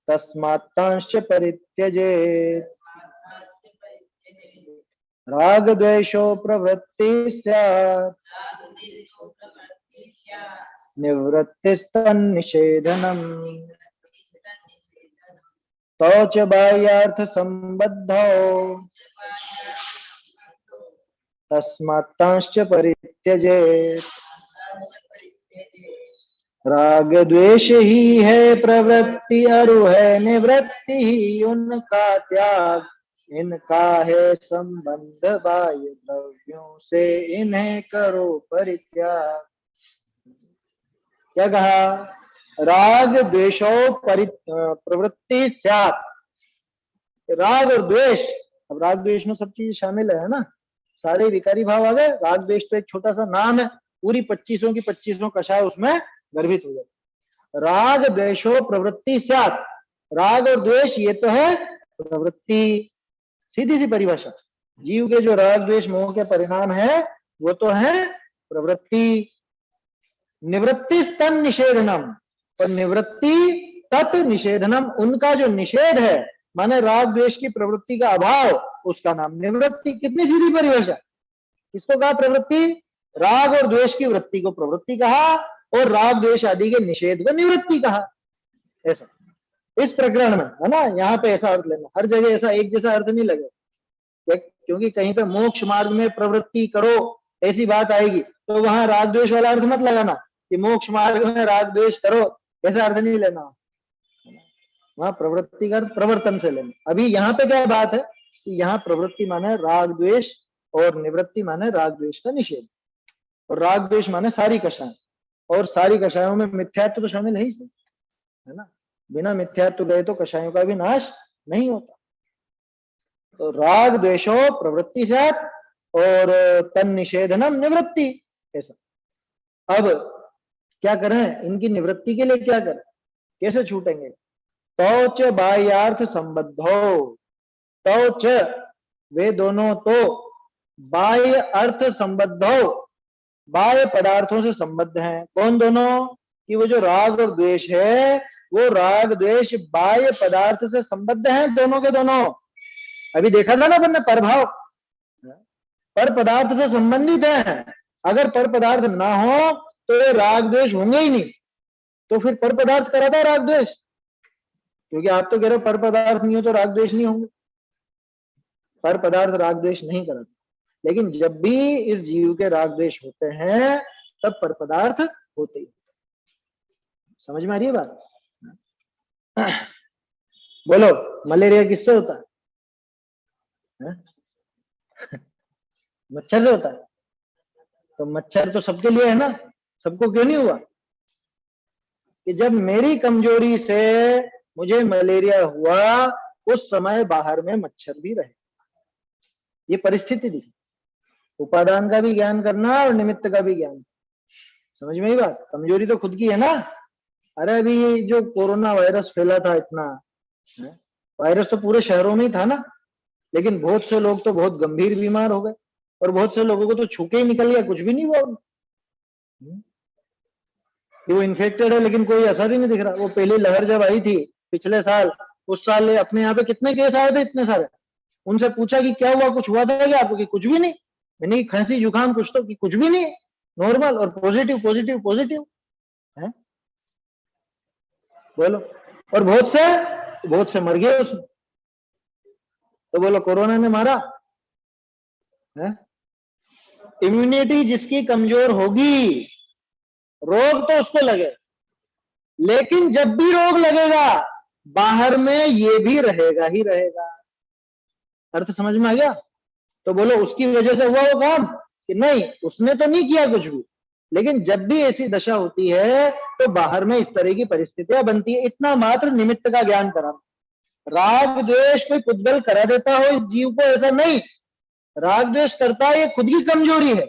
तस्मात्तांश्च परित्यजेत्। राग द्वेषो प्रवृत्ति स्यात् निवृत्तिस्तन्निषेधनम् तो च बाह्यार्थ संबद्धो तस्मात्तांश्च परित्यजेत्। राग द्वेष ही है प्रवृत्ति अरु है निवृत्ति ही उनका त्याग। इनका है संबंध बाह्य द्रव्यों से इन्हें करो परित्याग। क्या कहा, राग द्वेषो प्रवृत्ति स्यात्। राग और द्वेष, अब राग द्वेष में सब चीज शामिल है ना, सारे विकारी भाव आ गए। राग द्वेष तो एक छोटा सा नाम है, पूरी 25 की 25 कषाय उसमें गर्भित हो जाए। राग द्वेषो प्रवृत्ति स्यात्, राग और द्वेष ये तो है प्रवृत्ति, सीधी सी परिभाषा। जीव के जो राग द्वेष मोह के परिणाम है वो तो है प्रवृत्ति। निवृत्ति तन निषेधनम, पर निवृत्ति तत् निषेधनम, उनका जो निषेध है माने राग द्वेष की प्रवृत्ति का अभाव, उसका नाम निवृत्ति। कितनी सीधी परिभाषा। किसको कहा प्रवृत्ति, राग और द्वेष की वृत्ति को प्रवृत्ति कहा और राग द्वेष आदि के निषेध को निवृत्ति कहा। ऐसा इस प्रकरण में है ना, यहाँ पे ऐसा अर्थ लेना, हर जगह ऐसा एक जैसा अर्थ नहीं लगे, क्योंकि कहीं पे मोक्ष मार्ग में प्रवृत्ति करो ऐसी बात आएगी तो वहां राग द्वेष वाला अर्थ मत लगाना कि मोक्ष मार्ग में राग द्वेष करो, ऐसा अर्थ नहीं लेना। वहां प्रवृत्ति का अर्थ प्रवर्तन से लेना। अभी यहाँ पे क्या बात है कि यहाँ प्रवृत्ति माने राग द्वेष और निवृत्ति माने राग द्वेष का निषेध, और राग द्वेष माने सारी कषाएं, और सारी कषायों में मिथ्यात्व तो शामिल है ही, है ना। बिना मिथ्यात्व गए तो कषायों का भी नाश नहीं होता। तो राग द्वेषो प्रवृत्ति से और तन निषेधनम निवृत्ति, ऐसा। अब क्या करें, इनकी निवृत्ति के लिए क्या करें, कैसे छूटेंगे। तो च बाह्यार्थ संबद्धो, तो च वे दोनों तो बाह्य अर्थ संबद्धो, बाह्य पदार्थों से संबद्ध हैं। कौन दोनों, कि वो जो राग और द्वेष है वो राग द्वेष बाह्य पदार्थ से संबद्ध हैं, दोनों के दोनों। अभी देखा था ना अपन ने, परभाव पर पदार्थ से संबंधित है। अगर पर पदार्थ ना हो तो ये राग द्वेष होंगे ही नहीं, तो फिर पर पदार्थ कराता है राग द्वेष, क्योंकि आप तो कह रहे हो पर पदार्थ नहीं हो तो राग द्वेष नहीं होंगे। पर पदार्थ राग द्वेष नहीं कराते, लेकिन जब भी इस जीव के राग द्वेष होते हैं तब पर पदार्थ होते ही। समझ में आ रही है बात। बोलो, मलेरिया किससे होता है? मच्छर से होता है। तो मच्छर तो सबके लिए है ना, सबको क्यों नहीं हुआ। कि जब मेरी कमजोरी से मुझे मलेरिया हुआ उस समय बाहर में मच्छर भी रहे। ये परिस्थिति थी। उपादान का भी ज्ञान करना और निमित्त का भी ज्ञान। समझ में ही बात। कमजोरी तो खुद की है ना। अरे अभी ये जो कोरोना वायरस फैला था इतना, वायरस तो पूरे शहरों में ही था ना, लेकिन बहुत से लोग तो बहुत गंभीर बीमार हो गए और बहुत से लोगों को तो छूके ही निकल गया, कुछ भी नहीं हुआ। वो इन्फेक्टेड है लेकिन कोई असर ही नहीं दिख रहा। वो पहली लहर जब आई थी पिछले साल, उस साल अपने यहाँ पे कितने केस आए थे, इतने सारे। उनसे पूछा कि क्या हुआ, कुछ हुआ था क्या आपको? कि कुछ भी नहीं, नहीं खांसी जुकाम कुछ तो, कि कुछ भी नहीं, नॉर्मल और पॉजिटिव पॉजिटिव पॉजिटिव है। बोलो। और बहुत से मर गए उसमें। तो बोलो कोरोना ने मारा है। इम्यूनिटी जिसकी कमजोर होगी, रोग तो उसको लगे, लेकिन जब भी रोग लगेगा बाहर में ये भी रहेगा ही रहेगा। अर्थ समझ में आ गया? तो बोलो उसकी वजह से हुआ वो काम कि नहीं, उसने तो नहीं किया कुछ भी, लेकिन जब भी ऐसी दशा होती है तो बाहर में इस तरह की परिस्थितियां बनती है। इतना मात्र निमित्त का ज्ञान करा। राग द्वेष कोई पुद्गल करा देता हो इस जीव को, ऐसा नहीं। राग द्वेष करता है, ये खुद की कमजोरी है।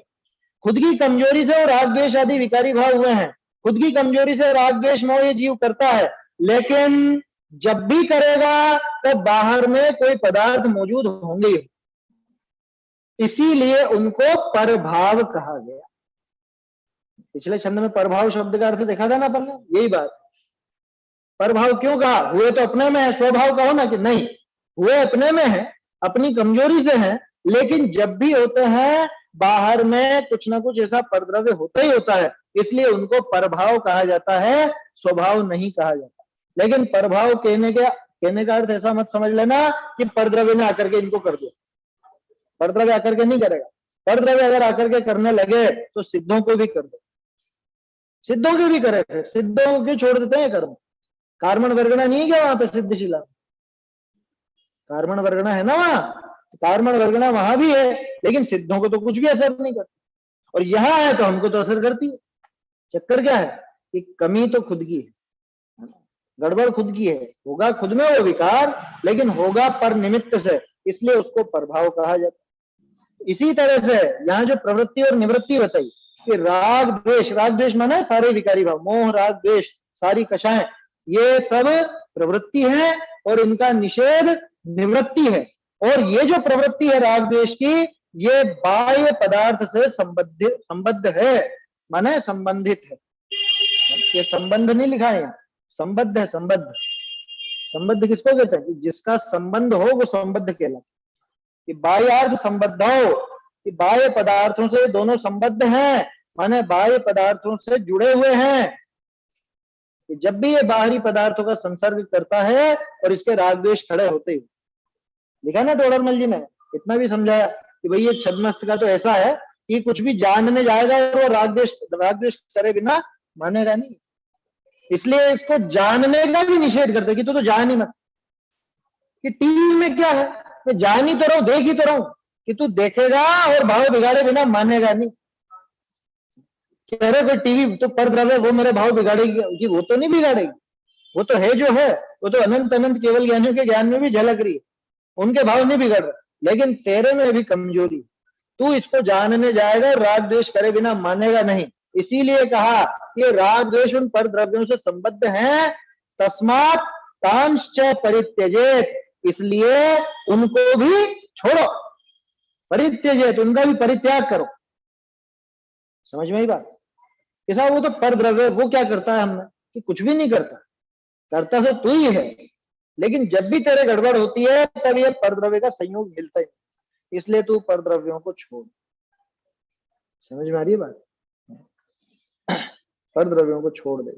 खुद की कमजोरी से वो राग द्वेष आदि विकारी भाव हुए हैं। खुद की कमजोरी से राग द्वेष मोह ये जीव करता है, लेकिन जब भी करेगा तो बाहर में कोई पदार्थ मौजूद होंगे, इसीलिए उनको परभाव कहा गया। पिछले छंद में परभाव शब्द का अर्थ देखा था ना अपन ने, यही बात। परभाव क्यों कहा? हुए तो अपने में है, स्वभाव कहो ना कि नहीं, हुए अपने में है, अपनी कमजोरी से है, लेकिन जब भी होते हैं बाहर में कुछ ना कुछ ऐसा परद्रव्य होता ही होता है, इसलिए उनको परभाव कहा जाता है, स्वभाव नहीं कहा जाता। लेकिन परभाव कहने का अर्थ ऐसा मत समझ लेना कि परद्रव्य ने आकर के इनको कर दिया। परद्रव्य आकर के नहीं करेगा। परद्रव्य अगर आकर के करने लगे तो सिद्धों को भी कर दे, सिद्धों के भी करे, फिर सिद्धों के छोड़ देते हैं कर्म। कार्मण वर्गणा नहीं है क्या वहां पे सिद्धशिला? कार्मण वर्गणा है ना वहां, कार्मण वर्गणा वहां भी है, लेकिन सिद्धों को तो कुछ भी असर नहीं करती, और यहां है तो हमको तो असर करती है। चक्कर क्या है कि कमी तो खुद की है, गड़बड़ खुद की है, होगा खुद में वो विकार, लेकिन होगा पर निमित्त से, इसलिए उसको प्रभाव कहा जाता है। इसी तरह से यहाँ जो प्रवृत्ति और निवृत्ति बताई कि राग द्वेष माना सारे विकारी भाव, मोह राग द्वेष सारी कषाएं, ये सब प्रवृत्ति है और इनका निषेध निवृत्ति है। और ये जो प्रवृत्ति है राग द्वेष की, ये बाह्य पदार्थ से संबद्ध है, माने संबंधित है। ये संबंध नहीं लिखा है, संबद्ध है। संबद्ध किसको कहते हैं? जिसका संबंध हो वो संबद्ध कहलाता। कि बाह्यार्थ संबद्ध हो, कि बाह्य पदार्थों से दोनों संबद्ध हैं, माने बाह्य पदार्थों से जुड़े हुए हैं। कि जब भी ये बाहरी पदार्थों का संसर्ग करता है और इसके राग द्वेष खड़े होते ही, लिखा ना टोडरमल जी ने, इतना भी समझाया कि भाई ये छद्मस्त का तो ऐसा है कि कुछ भी जानने जाएगा और वो राग द्वेष करे बिना मानेगा नहीं, इसलिए इसको जानने का भी निषेध करते कि तू तो जान ही मत। कि टीवी में क्या है, मैं जान ही तो रहा हूं, देख ही तो रहा हूं, कि तू देखेगा और भाव बिगाड़े बिना मानेगा नहीं। कह रहे कोई टीवी तो परद्रव्य वो मेरे भाव बिगाड़ेगी, वो तो नहीं बिगाड़ेगी, वो तो है जो है, वो तो अनंत अनंत केवल ज्ञानियों के ज्ञान में भी झलक रही है, उनके भाव नहीं बिगड़ रहे, लेकिन तेरे में भी कमजोरी, तू इसको जानने जाएगा और राग द्वेष करे बिना मानेगा नहीं। इसीलिए कहा कि राग द्वेष उन परद्रव्यों से संबद्ध हैं, तस्मात् तांश्च परित्यजेत, इसलिए उनको भी छोड़ो, परित्यजेत, उनका भी परित्याग करो। समझ में ही बात? कैसा? वो तो परद्रव्य, वो क्या करता है हमने? कि कुछ भी नहीं करता, करता तो तू ही है, लेकिन जब भी तेरे गड़बड़ होती है तब ये परद्रव्य का संयोग मिलता है, इसलिए तू परद्रव्यों को छोड़। समझ में आ रही है बात? परद्रव्यों को छोड़ दे,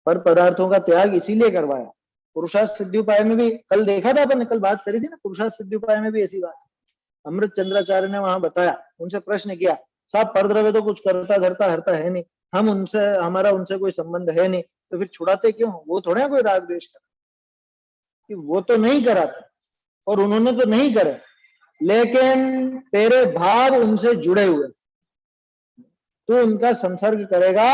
पर पदार्थों का त्याग इसीलिए करवाया। पुरुषार्थ सिद्धि उपाय में भी कल देखा था अपन ने, कल बात करी थी ना, पुरुषार्थ सिद्धि उपाय में भी ऐसी बात अमृत चंद्राचार्य ने वहां बताया। उनसे प्रश्न किया, साहब परद्रव्य तो कुछ करता धरता हरता है नहीं, हम उनसे, हमारा उनसे कोई संबंध है नहीं, तो फिर छुड़ाते क्यों? वो थोड़ा कोई राग द्वेष कर, कि वो तो नहीं करा था और उन्होंने तो नहीं करे, लेकिन तेरे भाव उनसे जुड़े हुए, तू उनका संसर्ग करेगा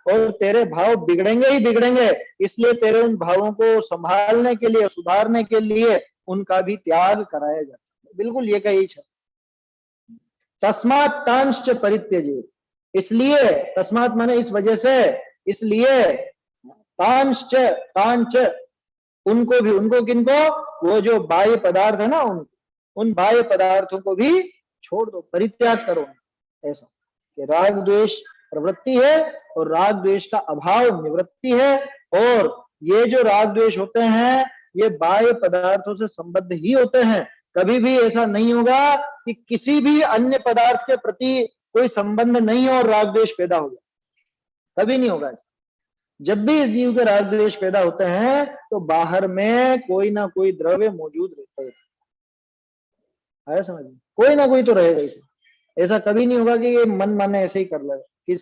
और तेरे भाव बिगड़ेंगे ही बिगड़ेंगे। इसलिए तेरे उन भावों को संभालने के लिए, सुधारने के लिए उनका भी त्याग कराया जाता है। बिल्कुल ये कही है, तस्मात् तांश्च परित्यजेत्, इसलिए तस्मात् माने इस वजह से, इसलिए तांश्च, तांच उनको भी, उनको किनको, वो जो बाह्य पदार्थ है ना, उन बाह्य पदार्थों को भी छोड़ दो, परित्याग करो। ऐसा कि राग द्वेष प्रवृत्ति है और राग द्वेष का अभाव निवृत्ति है। और ये जो राग द्वेष होते हैं ये बाह्य पदार्थों से संबद्ध ही होते हैं। कभी भी ऐसा नहीं होगा कि किसी भी अन्य पदार्थ के प्रति कोई संबंध नहीं हो और राग द्वेष पैदा हो जाए, कभी नहीं होगा। जब भी इस जीव के राग द्वेष पैदा होते हैं तो बाहर में कोई ना कोई द्रव्य मौजूद रहता है, समझ में, कोई ना कोई तो रहेगा इसे। ऐसा कभी नहीं होगा कि ये मन माने ऐसे ही कर ले,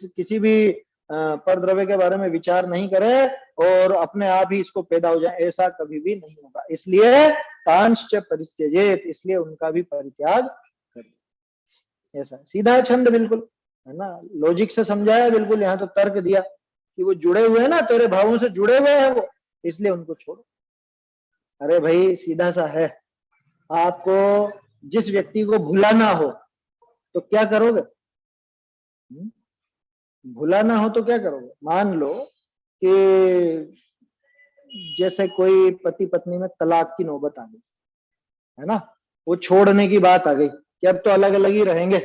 किसी भी पर द्रव्य के बारे में विचार नहीं करे और अपने आप ही इसको पैदा हो जाए, ऐसा कभी भी नहीं होगा। इसलिए तांश्च परित्यजेत, इसलिए उनका भी परित्याग करें। ऐसा सीधा छंद बिल्कुल है ना, लॉजिक से समझाया बिल्कुल। यहाँ तो तर्क दिया कि वो जुड़े हुए हैं ना, तेरे भावों से जुड़े हुए हैं वो, इसलिए उनको छोड़ो। अरे भाई सीधा सा है, आपको जिस व्यक्ति को भुलाना हो तो क्या करोगे? भुलाना हो तो क्या करोगे? मान लो कि जैसे कोई पति पत्नी में तलाक की नौबत आ गई है ना, वो छोड़ने की बात आ गई कि अब तो अलग अलग ही रहेंगे,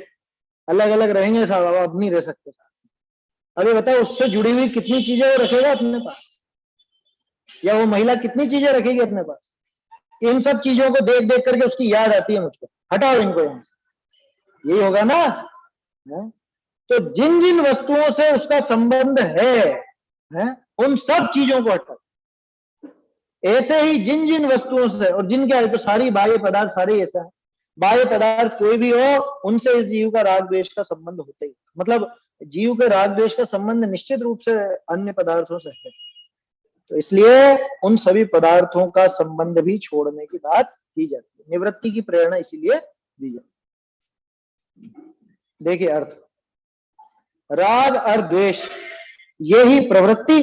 अलग अलग रहेंगे साहब, अब नहीं रह सकते साहब। अभी बताओ उससे जुड़ी हुई कितनी चीजें वो रखेगा अपने पास, या वो महिला कितनी चीजें रखेगी अपने पास। इन सब चीजों को देख देख करके उसकी याद आती है मुझको, हटाओ इनको यहां से, यही होगा ना। तो जिन जिन वस्तुओं से उसका संबंध है उन सब चीजों को हटाओ। ऐसे ही जिन जिन वस्तुओं से, और जिन क्या है तो सारी बाह्य पदार्थ सारे ऐसा है, बाह्य पदार्थ कोई भी हो उनसे इस जीव का राग द्वेष का संबंध होता ही, मतलब जीव के राग द्वेष का संबंध निश्चित रूप से अन्य पदार्थों से है। तो इसलिए उन सभी पदार्थों का संबंध भी छोड़ने की बात की जाती है, निवृत्ति की प्रेरणा इसीलिए दी जाती है। देखिए अर्थ, राग और द्वेष ये ही प्रवृत्ति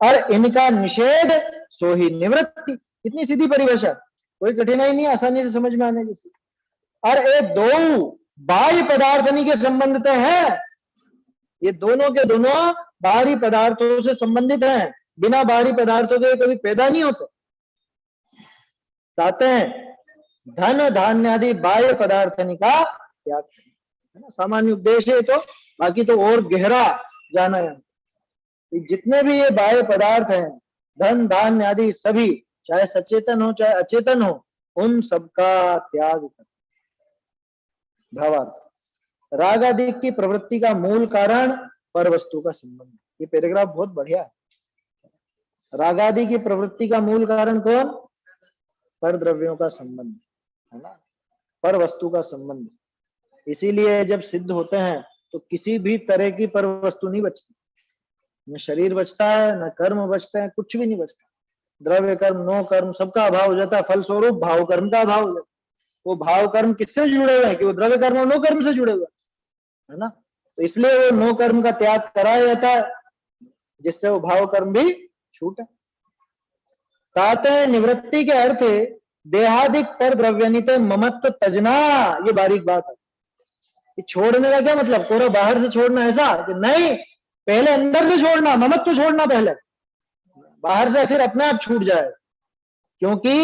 और इनका निषेध सो ही निवृत्ति। इतनी सीधी परिभाषा, कोई कठिनाई नहीं, आसानी से समझ में आने जैसी। और ये दो बाह्य पदार्थ के संबंधित है, ये दोनों के दोनों बाहरी पदार्थों से संबंधित हैं, बिना बाहरी पदार्थों के कभी पैदा नहीं होते। कहते हैं धन धान्य आदि बाह्य पदार्थ का त्याग है ना, सामान्य उपदेश है तो, बाकी तो और गहरा जाना है। जितने भी ये बाह्य पदार्थ हैं, धन धान्य आदि सभी, चाहे सचेतन हो चाहे अचेतन हो, उन सबका त्याग कर। भावार्थ, राग आदि की प्रवृत्ति का मूल कारण पर वस्तु का संबंध। ये पैराग्राफ बहुत बढ़िया है। राग आदि की प्रवृत्ति का मूल कारण कौन? पर द्रव्यों का संबंध है ना, पर वस्तु का संबंध। इसीलिए जब सिद्ध होते हैं तो किसी भी तरह की पर वस्तु नहीं बचती, न शरीर बचता है, न कर्म बचते हैं, कुछ भी नहीं बचता। द्रव्य कर्म नो कर्म सबका अभाव हो जाता है, फलस्वरूप भाव कर्म का अभाव हो जाता है। वो भाव कर्म किससे जुड़े हुए हैं कि वो द्रव्य कर्म और नो कर्म से जुड़े हुए है ना, तो इसलिए वो नो कर्म का त्याग कराया जाता है, जिससे वो भाव कर्म भी छूटे। कहते हैं निवृत्ति के अर्थ देहादिक पर द्रव्यनित ममत्व तजना। ये बारीक बात है कि छोड़ने का क्या मतलब, पूरा बाहर से छोड़ना ऐसा कि नहीं, पहले अंदर से छोड़ना, ममत्व छोड़ना पहले, बाहर से फिर अपने आप छूट जाए। क्योंकि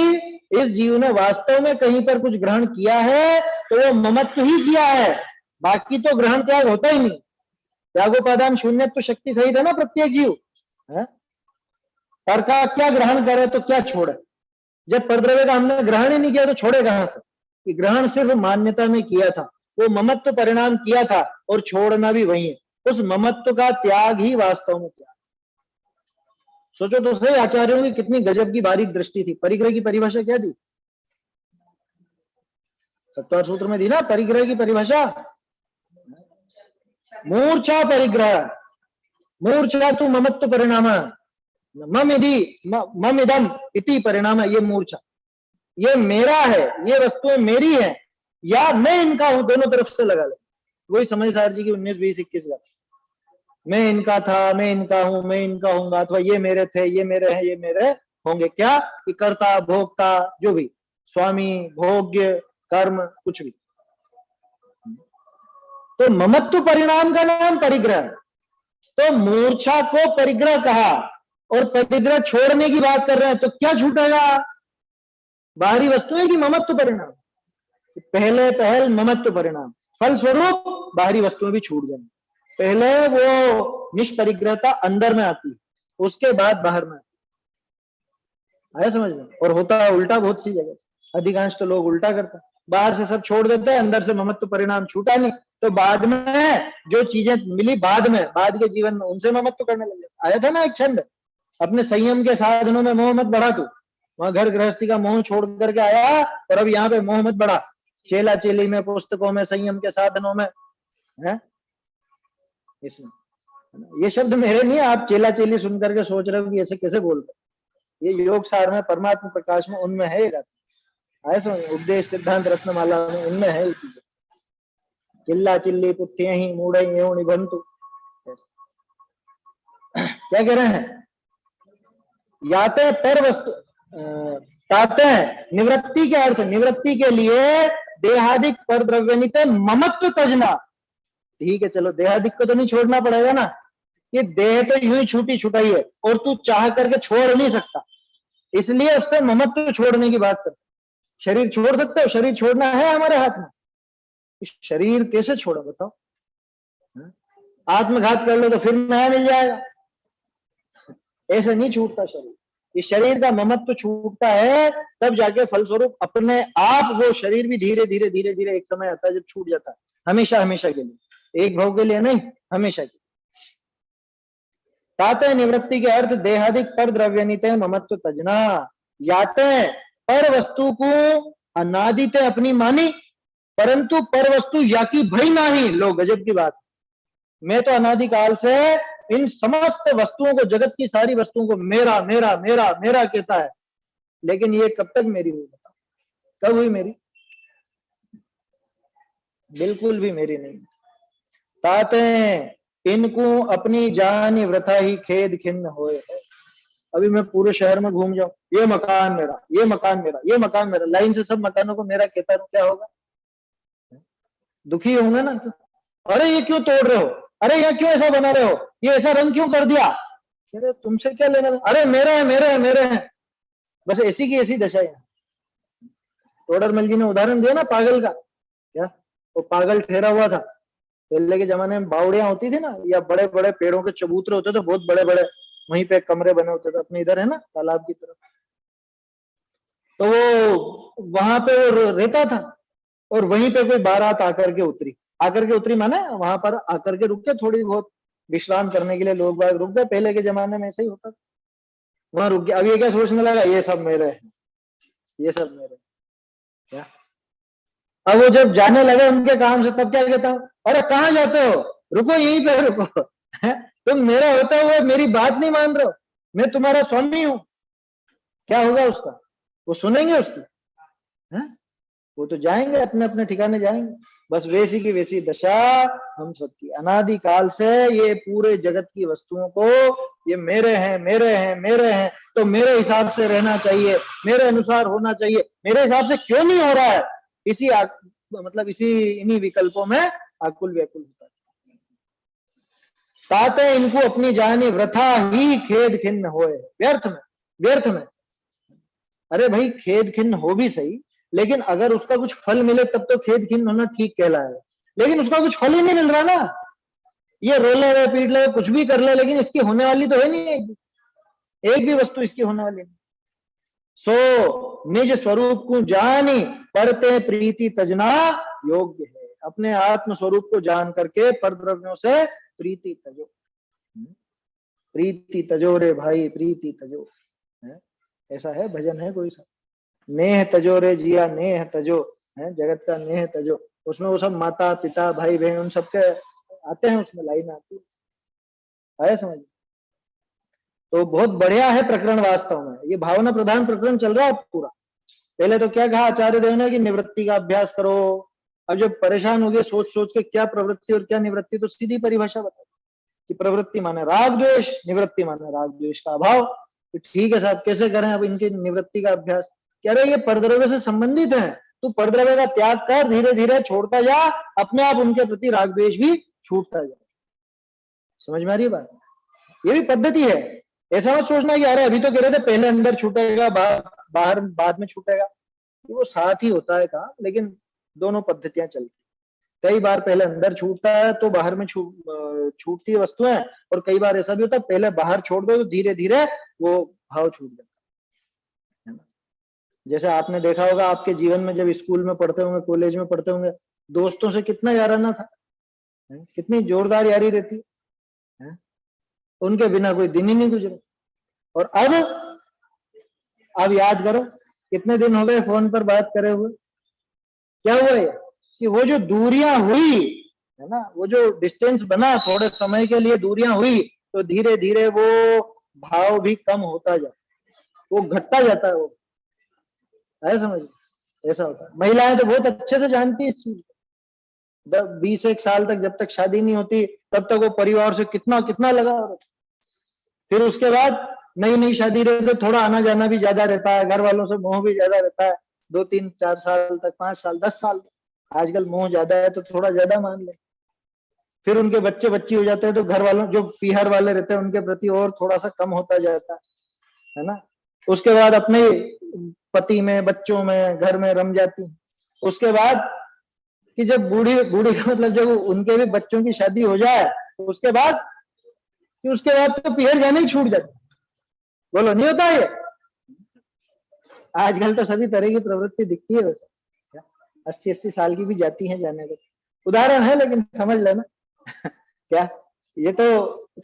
इस जीव ने वास्तव में कहीं पर कुछ ग्रहण किया है तो वो ममत्व ही किया है, बाकी तो ग्रहण त्याग होता ही नहीं। त्यागोपादान शून्य तो शक्ति सहित है ना प्रत्येक जीव है, पर का क्या ग्रहण करे तो क्या छोड़े। जब परद्रव्य का हमने ग्रहण ही नहीं किया तो छोड़े कहां से, कि ग्रहण सिर्फ मान्यता में किया था, वो ममत्व परिणाम किया था और छोड़ना भी वही है। उस ममत्व का त्याग ही वास्तव में त्याग। सोचो तो सही, आचार्यों की कितनी गजब की बारीक दृष्टि थी। परिग्रह की परिभाषा क्या दी? सत्वार सूत्र में दी ना परिग्रह की परिभाषा, मूर्छा परिग्रह। मूर्छा तू ममत्व परिणाम, मम इदम इति परिणाम। ये मूर्छा, ये मेरा है, ये वस्तुएं मेरी है या मैं इनका हूं, दोनों तरफ से लगा ले। वही समझ सार जी की 19, 20, 21 का मैं इनका था, मैं इनका हूं, मैं इनका हूंगा, अथवा ये मेरे थे, ये मेरे हैं, ये मेरे होंगे। क्या कि कर्ता भोक्ता जो भी, स्वामी, भोग्य, कर्म, कुछ भी। तो ममत्व परिणाम का नाम परिग्रह। तो मूर्छा को परिग्रह कहा और परिग्रह छोड़ने की बात कर रहे हैं, तो क्या छूटेगा? बाहरी वस्तुएं की ममत्व परिणाम, पहले पहल ममत्व परिणाम, फल स्वरूप बाहरी वस्तुएं भी छूट जाएंगी। पहले वो निष्परिग्रहता अंदर में आती है, उसके बाद बाहर में आती। आया समझ में? और होता है उल्टा बहुत सी जगह, अधिकांश तो लोग उल्टा करते हैं, बाहर से सब छोड़ देते हैं, अंदर से ममत्व परिणाम छूटा नहीं, तो बाद में जो चीजें मिली बाद में, बाद के जीवन में, उनसे ममत्व करने लगे। आया था ना एक छंद, अपने संयम के साधनों में मोह मत बढ़ा तू। वहां घर गृहस्थी का मोह छोड़ करके आया, और अब यहाँ पे मोह मत बढ़ा, चेला चेली में, पुस्तकों में, संयम के साधनों में है। इसमें ये शब्द मेरे नहीं, आप चेला चेली सुन करके सोच रहे हो कि ऐसे कैसे बोल रहे, ये योग सार में, परमात्मा प्रकाश में, उनमें है ये। आए समझ? उपदेश सिद्धांत रत्नमाला में उनमें है ये चीजें। चिल्ला चिल्ली पुत्थियां ही मूढ़ एवं निबंतु। क्या कह रहे हैं? याते पर वस्तु ताते निवृत्ति के अर्थ, निवृत्ति के लिए देहादिक पर द्रव्यनित ममत्व तजना। ठीक है, चलो देहादिक को तो नहीं छोड़ना पड़ेगा ना, ये देह तो यूं ही छूटी छुटाई है, और तू चाह करके छोड़ नहीं सकता, इसलिए उससे ममत्व छोड़ने की बात कर। शरीर छोड़ सकते हो? शरीर छोड़ना है हमारे हाथ में? शरीर कैसे छोड़ो बताओ? आत्मघात कर लो तो फिर नया मिल जाएगा, ऐसे नहीं छूटता शरीर। इस शरीर का ममत्व छूटता है तब जाके फलस्वरूप अपने आप वो शरीर भी धीरे धीरे धीरे धीरे एक समय आता है जब छूट जाता है, हमेशा हमेशा के लिए, एक भोग के लिए नहीं, हमेशा के। ताते निवृत्ति के अर्थ देहादिक पर द्रव्यनित ममत्व तजना। याते पर वस्तु को अनादिते अपनी मानी, परंतु पर वस्तु या की भई नाही। लो गजब की बात, मैं तो अनादिकाल से इन समस्त वस्तुओं को, जगत की सारी वस्तुओं को मेरा मेरा मेरा मेरा कहता है, लेकिन ये कब तक मेरी हुई बताओ? कब हुई मेरी? बिल्कुल भी मेरी नहीं। ताते इनको अपनी जान वृथा ही खेद खिन्न होए है। अभी मैं पूरे शहर में घूम जाऊं, ये मकान मेरा, ये मकान मेरा, ये मकान मेरा, लाइन से सब मकानों को मेरा कहता रहूं, क्या होगा? दुखी होंगे ना। अरे ये क्यों तोड़ रहे हो, अरे ये क्यों ऐसा बना रहे हो, ये ऐसा रंग क्यों कर दिया, अरे तुमसे क्या लेना, अरे मेरे हैं मेरे हैं मेरे हैं। बस ऐसी की ऐसी दशा है। तोडरमल जी ने उदाहरण दिया ना पागल का, क्या वो पागल ठहरा हुआ था। पहले के जमाने में बावड़ियां होती थी ना, या बड़े बड़े पेड़ों के चबूतरे होते थे, बहुत बड़े बड़े, वहीं पे कमरे बने होते थे, अपने इधर है ना तालाब की तरफ। तो वो वहां पे वो रहता था, और वहीं पे कोई बारात आकर के उतरी माने वहां पर आकर के रुक के थोड़ी बहुत विश्राम करने के लिए लोग बाग रुक गए। पहले के जमाने में ऐसे ही होता था, वहां रुक गया। अब ये क्या सोचने लगा, ये सब मेरे हैं, ये सब मेरे क्या। अब वो जब जाने लगे उनके काम से, तब क्या कहता हूँ, अरे कहाँ जाते हो, रुको यहीं पे रुको तुम मेरा होता हुआ मेरी बात नहीं मान रहे हो, मैं तुम्हारा स्वामी हूं। क्या होगा उसका? वो सुनेंगे उसकी? है? वो तो जाएंगे अपने अपने ठिकाने जाएंगे। बस वैसी की वैसी दशा हम सबकी, अनादिकाल से ये पूरे जगत की वस्तुओं को ये मेरे हैं मेरे हैं मेरे हैं, तो मेरे हिसाब से रहना चाहिए, मेरे अनुसार होना चाहिए। मेरे हिसाब से क्यों नहीं हो रहा है? मतलब इन्हीं विकल्पों में आकुल व्याकुल होता है। ताते इनको अपनी जानी वृथा ही खेद खिन्न होए, व्यर्थ में, व्यर्थ में। अरे भाई खेद खिन्न हो भी सही, लेकिन अगर उसका कुछ फल मिले तब तो खेद खिन्न होना ठीक कहलाएगा, लेकिन उसका कुछ फल ही नहीं मिल रहा ना। ये रोले रहे, पीट ले, कुछ भी कर ले, लेकिन इसकी होने वाली तो है नहीं, एक भी वस्तु इसकी होने वाली नहीं। सो निज स्वरूप को जानी परते प्रीति तजना योग्य है। अपने आत्म स्वरूप को जान करके पर द्रव्यों से प्रीति तजो, प्रीति तजो रे भाई, प्रीति तजो। ऐसा है, भजन है कोई सा, नेह तजो रे जिया, नेह तजो, है जगत का नेह तजो। उसमें वो सब माता पिता भाई बहन उन सबके आते हैं, उसमें लाइन आती है समझ। तो बहुत बढ़िया है प्रकरण, वास्तव में ये भावना प्रधान प्रकरण चल रहा है पूरा। पहले तो क्या कहा आचार्य देव ने कि निवृत्ति का अभ्यास करो। अब जब परेशान हो गए सोच सोच के क्या प्रवृत्ति और क्या निवृत्ति, तो सीधी परिभाषा बता कि प्रवृत्ति माने राग द्वेष, निवृत्ति माने राग द्वेष का अभाव। तो ठीक है साहब, कैसे करें अब इनकी निवृत्ति का अभ्यास? कह रहे ये परद्रव्य से संबंधित है, तू परद्रव्य का त्याग कर, धीरे धीरे छोड़ता जा, अपने आप उनके प्रति राग द्वेष भी छूटता जा। समझ में आ रही है बात? ये भी पद्धति है। ऐसा मत सोचना कि अरे अभी तो कह रहे थे पहले अंदर छूटेगा, बाहर बाद में छूटेगा। वो साथ ही होता है काम, लेकिन दोनों पद्धतियां चलती। कई बार पहले अंदर छूटता है तो बाहर में छूटती है वस्तुएं, और कई बार ऐसा भी होता है पहले बाहर छोड़ दो तो धीरे धीरे वो भाव छूट जाता है। जैसे आपने देखा होगा आपके जीवन में, जब स्कूल में पढ़ते होंगे, कॉलेज में पढ़ते होंगे, दोस्तों से कितना याराना था, कितनी जोरदार यारी रहती है, उनके बिना कोई दिन ही नहीं गुजरे। और अब याद करो कितने दिन हो गए फोन पर बात करे हुए। क्या हुआ है कि वो जो दूरियां हुई है ना, वो जो डिस्टेंस बना, थोड़े समय के लिए दूरियां हुई, तो धीरे धीरे वो भाव भी कम होता जाता, वो घटता जाता है। वो है समझ, ऐसा होता है। महिलाएं तो बहुत अच्छे से जानती है इस चीज को। 20 साल तक, जब तक शादी नहीं होती तब तक वो परिवार से कितना कितना लगा, फिर उसके बाद नई नई शादी रहे तो थोड़ा आना जाना भी ज्यादा रहता है, घर वालों से मोह भी ज्यादा रहता है। 2 3 4 साल तक, 5 साल 10 साल तक आजकल मोह ज्यादा है तो थोड़ा ज्यादा मान ले। फिर उनके बच्चे बच्ची हो जाते हैं तो घर वालों, जो पीहर वाले रहते हैं, उनके प्रति और थोड़ा सा कम होता जाता है ना। उसके बाद अपने पति में, बच्चों में, घर में रम जाती। उसके बाद कि जब बूढ़ी बूढ़ी का मतलब जब उनके भी बच्चों की शादी हो जाए, तो उसके बाद तो पीहर जाने ही छूट जाती। बोलो नहीं होता ये? आजकल तो सभी तरह की प्रवृत्ति दिखती है। वैसे 80-80 साल की भी जाती हैं जाने को, उदाहरण है लेकिन समझ लेना। क्या ये तो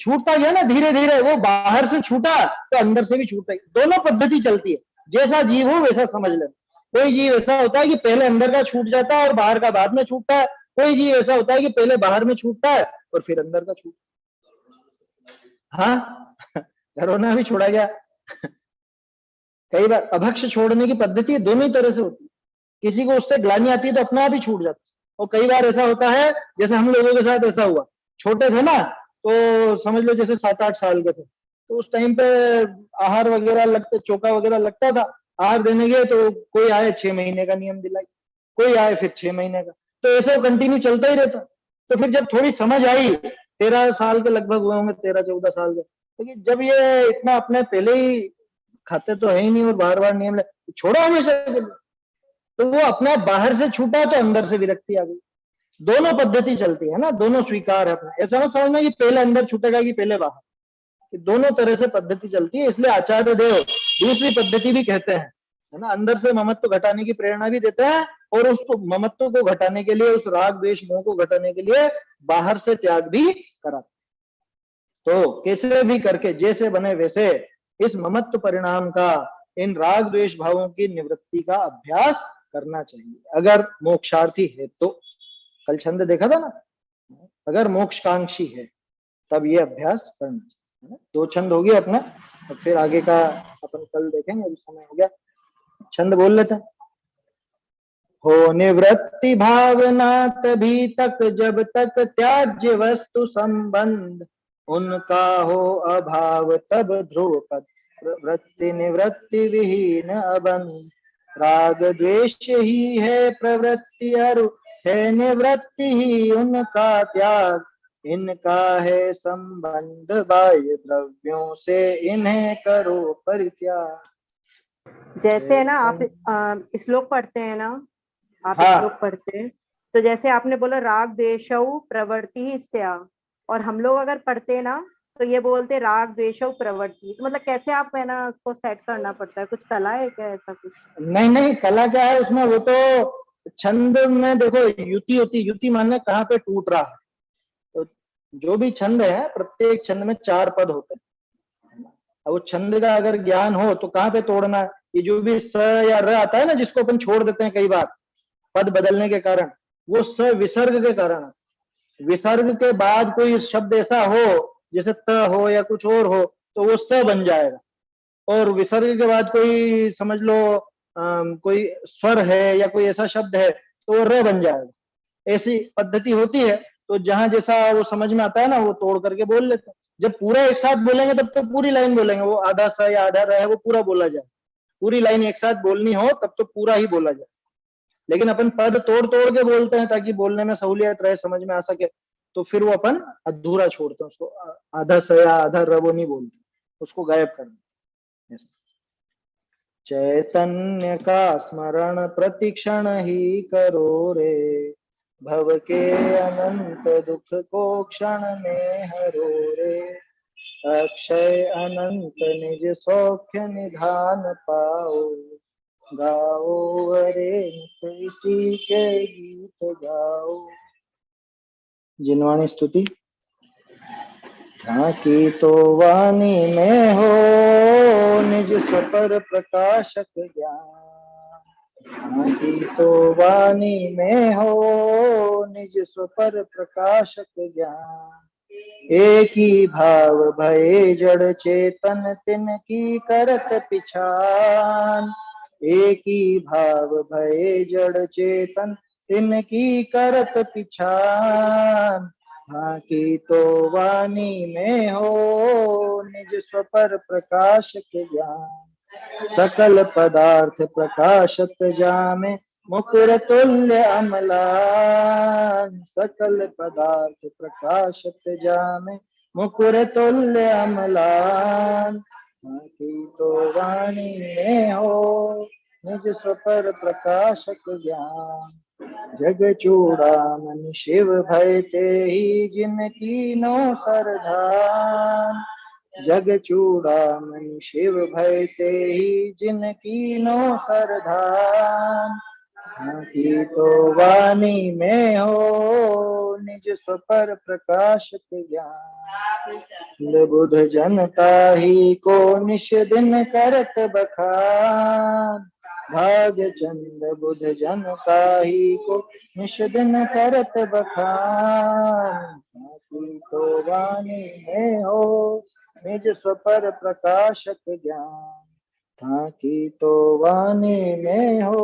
छूटता गया ना धीरे धीरे, वो बाहर से छूटा तो अंदर से भी छूटा। दोनों पद्धति चलती है, जैसा जीव हो वैसा समझ लेना। कोई जीव ऐसा होता है कि पहले अंदर का छूट जाता है और बाहर का बाद में छूटता है। कोई जीव ऐसा होता है कि पहले बाहर में छूटता है और फिर अंदर का छूटता है। हाँ, कोरोना भी छोड़ा गया। कई बार अभक्ष छोड़ने की पद्धति दोनों ही तरह से होती है। किसी को उससे ग्लानि आती है तो अपने आप ही छूट जाता है, और कई बार ऐसा होता है जैसे हम लोगों के साथ ऐसा हुआ। छोटे थे ना, तो समझ लो जैसे 7-8 साल के थे, तो उस टाइम पे आहार वगैरह लगते, चोका वगैरह लगता था। आहार देने गए तो कोई आए 6 महीने का नियम दिलाई, कोई आए फिर 6 महीने का, तो ऐसे कंटिन्यू चलता ही रहता। तो फिर जब थोड़ी समझ आई, 13 साल के लगभग हुए होंगे, 13-14 साल के, तो जब ये इतना अपने पहले ही खाते तो है ही नहीं और बार बार नियम छोड़ो हमेशा के लिए, तो वो अपने आप बाहर से छूटा तो अंदर से विरक्ति आ गई। दोनों पद्धति चलती है ना, दोनों स्वीकार है अपना। ऐसा मत समझना कि पहले अंदर छूटेगा कि पहले बाहर, कि दोनों तरह से पद्धति चलती है। इसलिए आचार्य देव दूसरी पद्धति भी कहते हैं, है ना, अंदर से ममत्व घटाने की प्रेरणा भी देते हैं, और उस ममत्व को घटाने के लिए, उस राग द्वेष मोह को घटाने के लिए बाहर से त्याग भी कराते। तो कैसे भी करके, जैसे बने वैसे, इस ममत्व परिणाम का, इन राग द्वेष भावों की निवृत्ति का अभ्यास करना चाहिए अगर मोक्षार्थी है तो। कल छंद देखा था ना, अगर मोक्षकांक्षी है तब ये अभ्यास करना चाहिए। 2 छंद हो गए अपना, और फिर आगे का अपन कल देखेंगे, अभी समय हो गया। छंद बोल लेते हैं। हो निवृत्ति भावना तभी तक जब तक त्याज्य वस्तु संबंध, उनका हो अभाव तब ध्रुवपद प्रवृत्ति निवृत्ति विहीन अबंध। राग द्वेष ही है प्रवृत्ति अरु है निवृत्ति ही उनका त्याग, इनका है संबंध बाह्य द्रव्यों से इन्हें करो परित्याग। जैसे है ना, आप श्लोक पढ़ते हैं ना, आप हाँ। श्लोक पढ़ते हैं तो जैसे आपने बोला राग द्वेषौ प्रवृत्ति स्या, और हम लोग अगर पढ़ते हैं ना तो ये बोलते राग द्वेषौ प्रवृत्ति, तो मतलब कैसे आप है ना को सेट करना पड़ता है? कुछ कला है क्या ऐसा कुछ? नहीं, कला क्या है उसमें, वो तो छंद में देखो युति होती, युति माने कहाँ पे टूट रहा है। तो जो भी छंद है, प्रत्येक छंद में 4 पद होते हैं। अब वो छंद का अगर ज्ञान हो तो कहाँ पे तोड़ना है। ये जो भी स या र आता है ना, जिसको अपन छोड़ देते हैं कई बार पद बदलने के कारण, वो स विसर्ग के कारण। विसर्ग के बाद कोई शब्द ऐसा हो जैसे त हो या कुछ और हो तो वो स बन जाएगा, और विसर्ग के बाद कोई समझ लो कोई स्वर है या कोई ऐसा शब्द है तो वो र बन जाएगा। ऐसी पद्धति होती है। तो जहां जैसा वो समझ में आता है ना वो तोड़ करके बोल लेते हैं। जब पूरा एक साथ बोलेंगे तब तो पूरी लाइन बोलेंगे, वो आधा सा या आधा रहा है वो पूरा बोला जाए। पूरी लाइन एक साथ बोलनी हो तब तो पूरा ही बोला जाए। लेकिन अपन पद तोड़ तोड़ के बोलते हैं ताकि बोलने में सहूलियत रहे, समझ में आ सके, तो फिर वो अपन अधूरा छोड़ते हैं उसको, आधा स या आधा र वो नहीं बोलते, उसको गायब कर देते। चैतन्य का स्मरण प्रतिक्षण ही करो रे, भव के अनंत दुख को क्षण में हरो रे, अक्षय अनंत निज सौख्य निधान पाओ, गाओ अरे इसी के गीत गाओ। जिनवाणी स्तुति। की तो वाणी में हो निज स्वपर प्रकाशक ज्ञान, की तो वाणी में हो निज स्वपर प्रकाशक ज्ञान, एक ही भाव भये जड़ चेतन तिन की करत पिछान, एक ही भाव भये जड़ चेतन तिन की करत पिछान, की तो वाणी में हो निज स्वपर प्रकाशक ज्ञान, सकल पदार्थ प्रकाशत जामे मुकुर तुल्य अमलान, सकल पदार्थ प्रकाशत जामे मुकुर तुल्य अमलान, की तो वाणी में हो निज स्वपर प्रकाशक ज्ञान, जग चूड़ामणि शिव भय ते ही जिनकी नो सरधान, जग चूड़ामणि शिव भय ते ही जिनकी नो सरधान, की तो वाणी में हो निज स्वपर प्रकाशक ज्ञान, बुध जनता ही को निश दिन करत बखान, भाग्य चंद बुध जनता ही को निश दिन करत बखान, की तो वाणी में हो निज स्वपर प्रकाशक ज्ञान, की तो वाणी में हो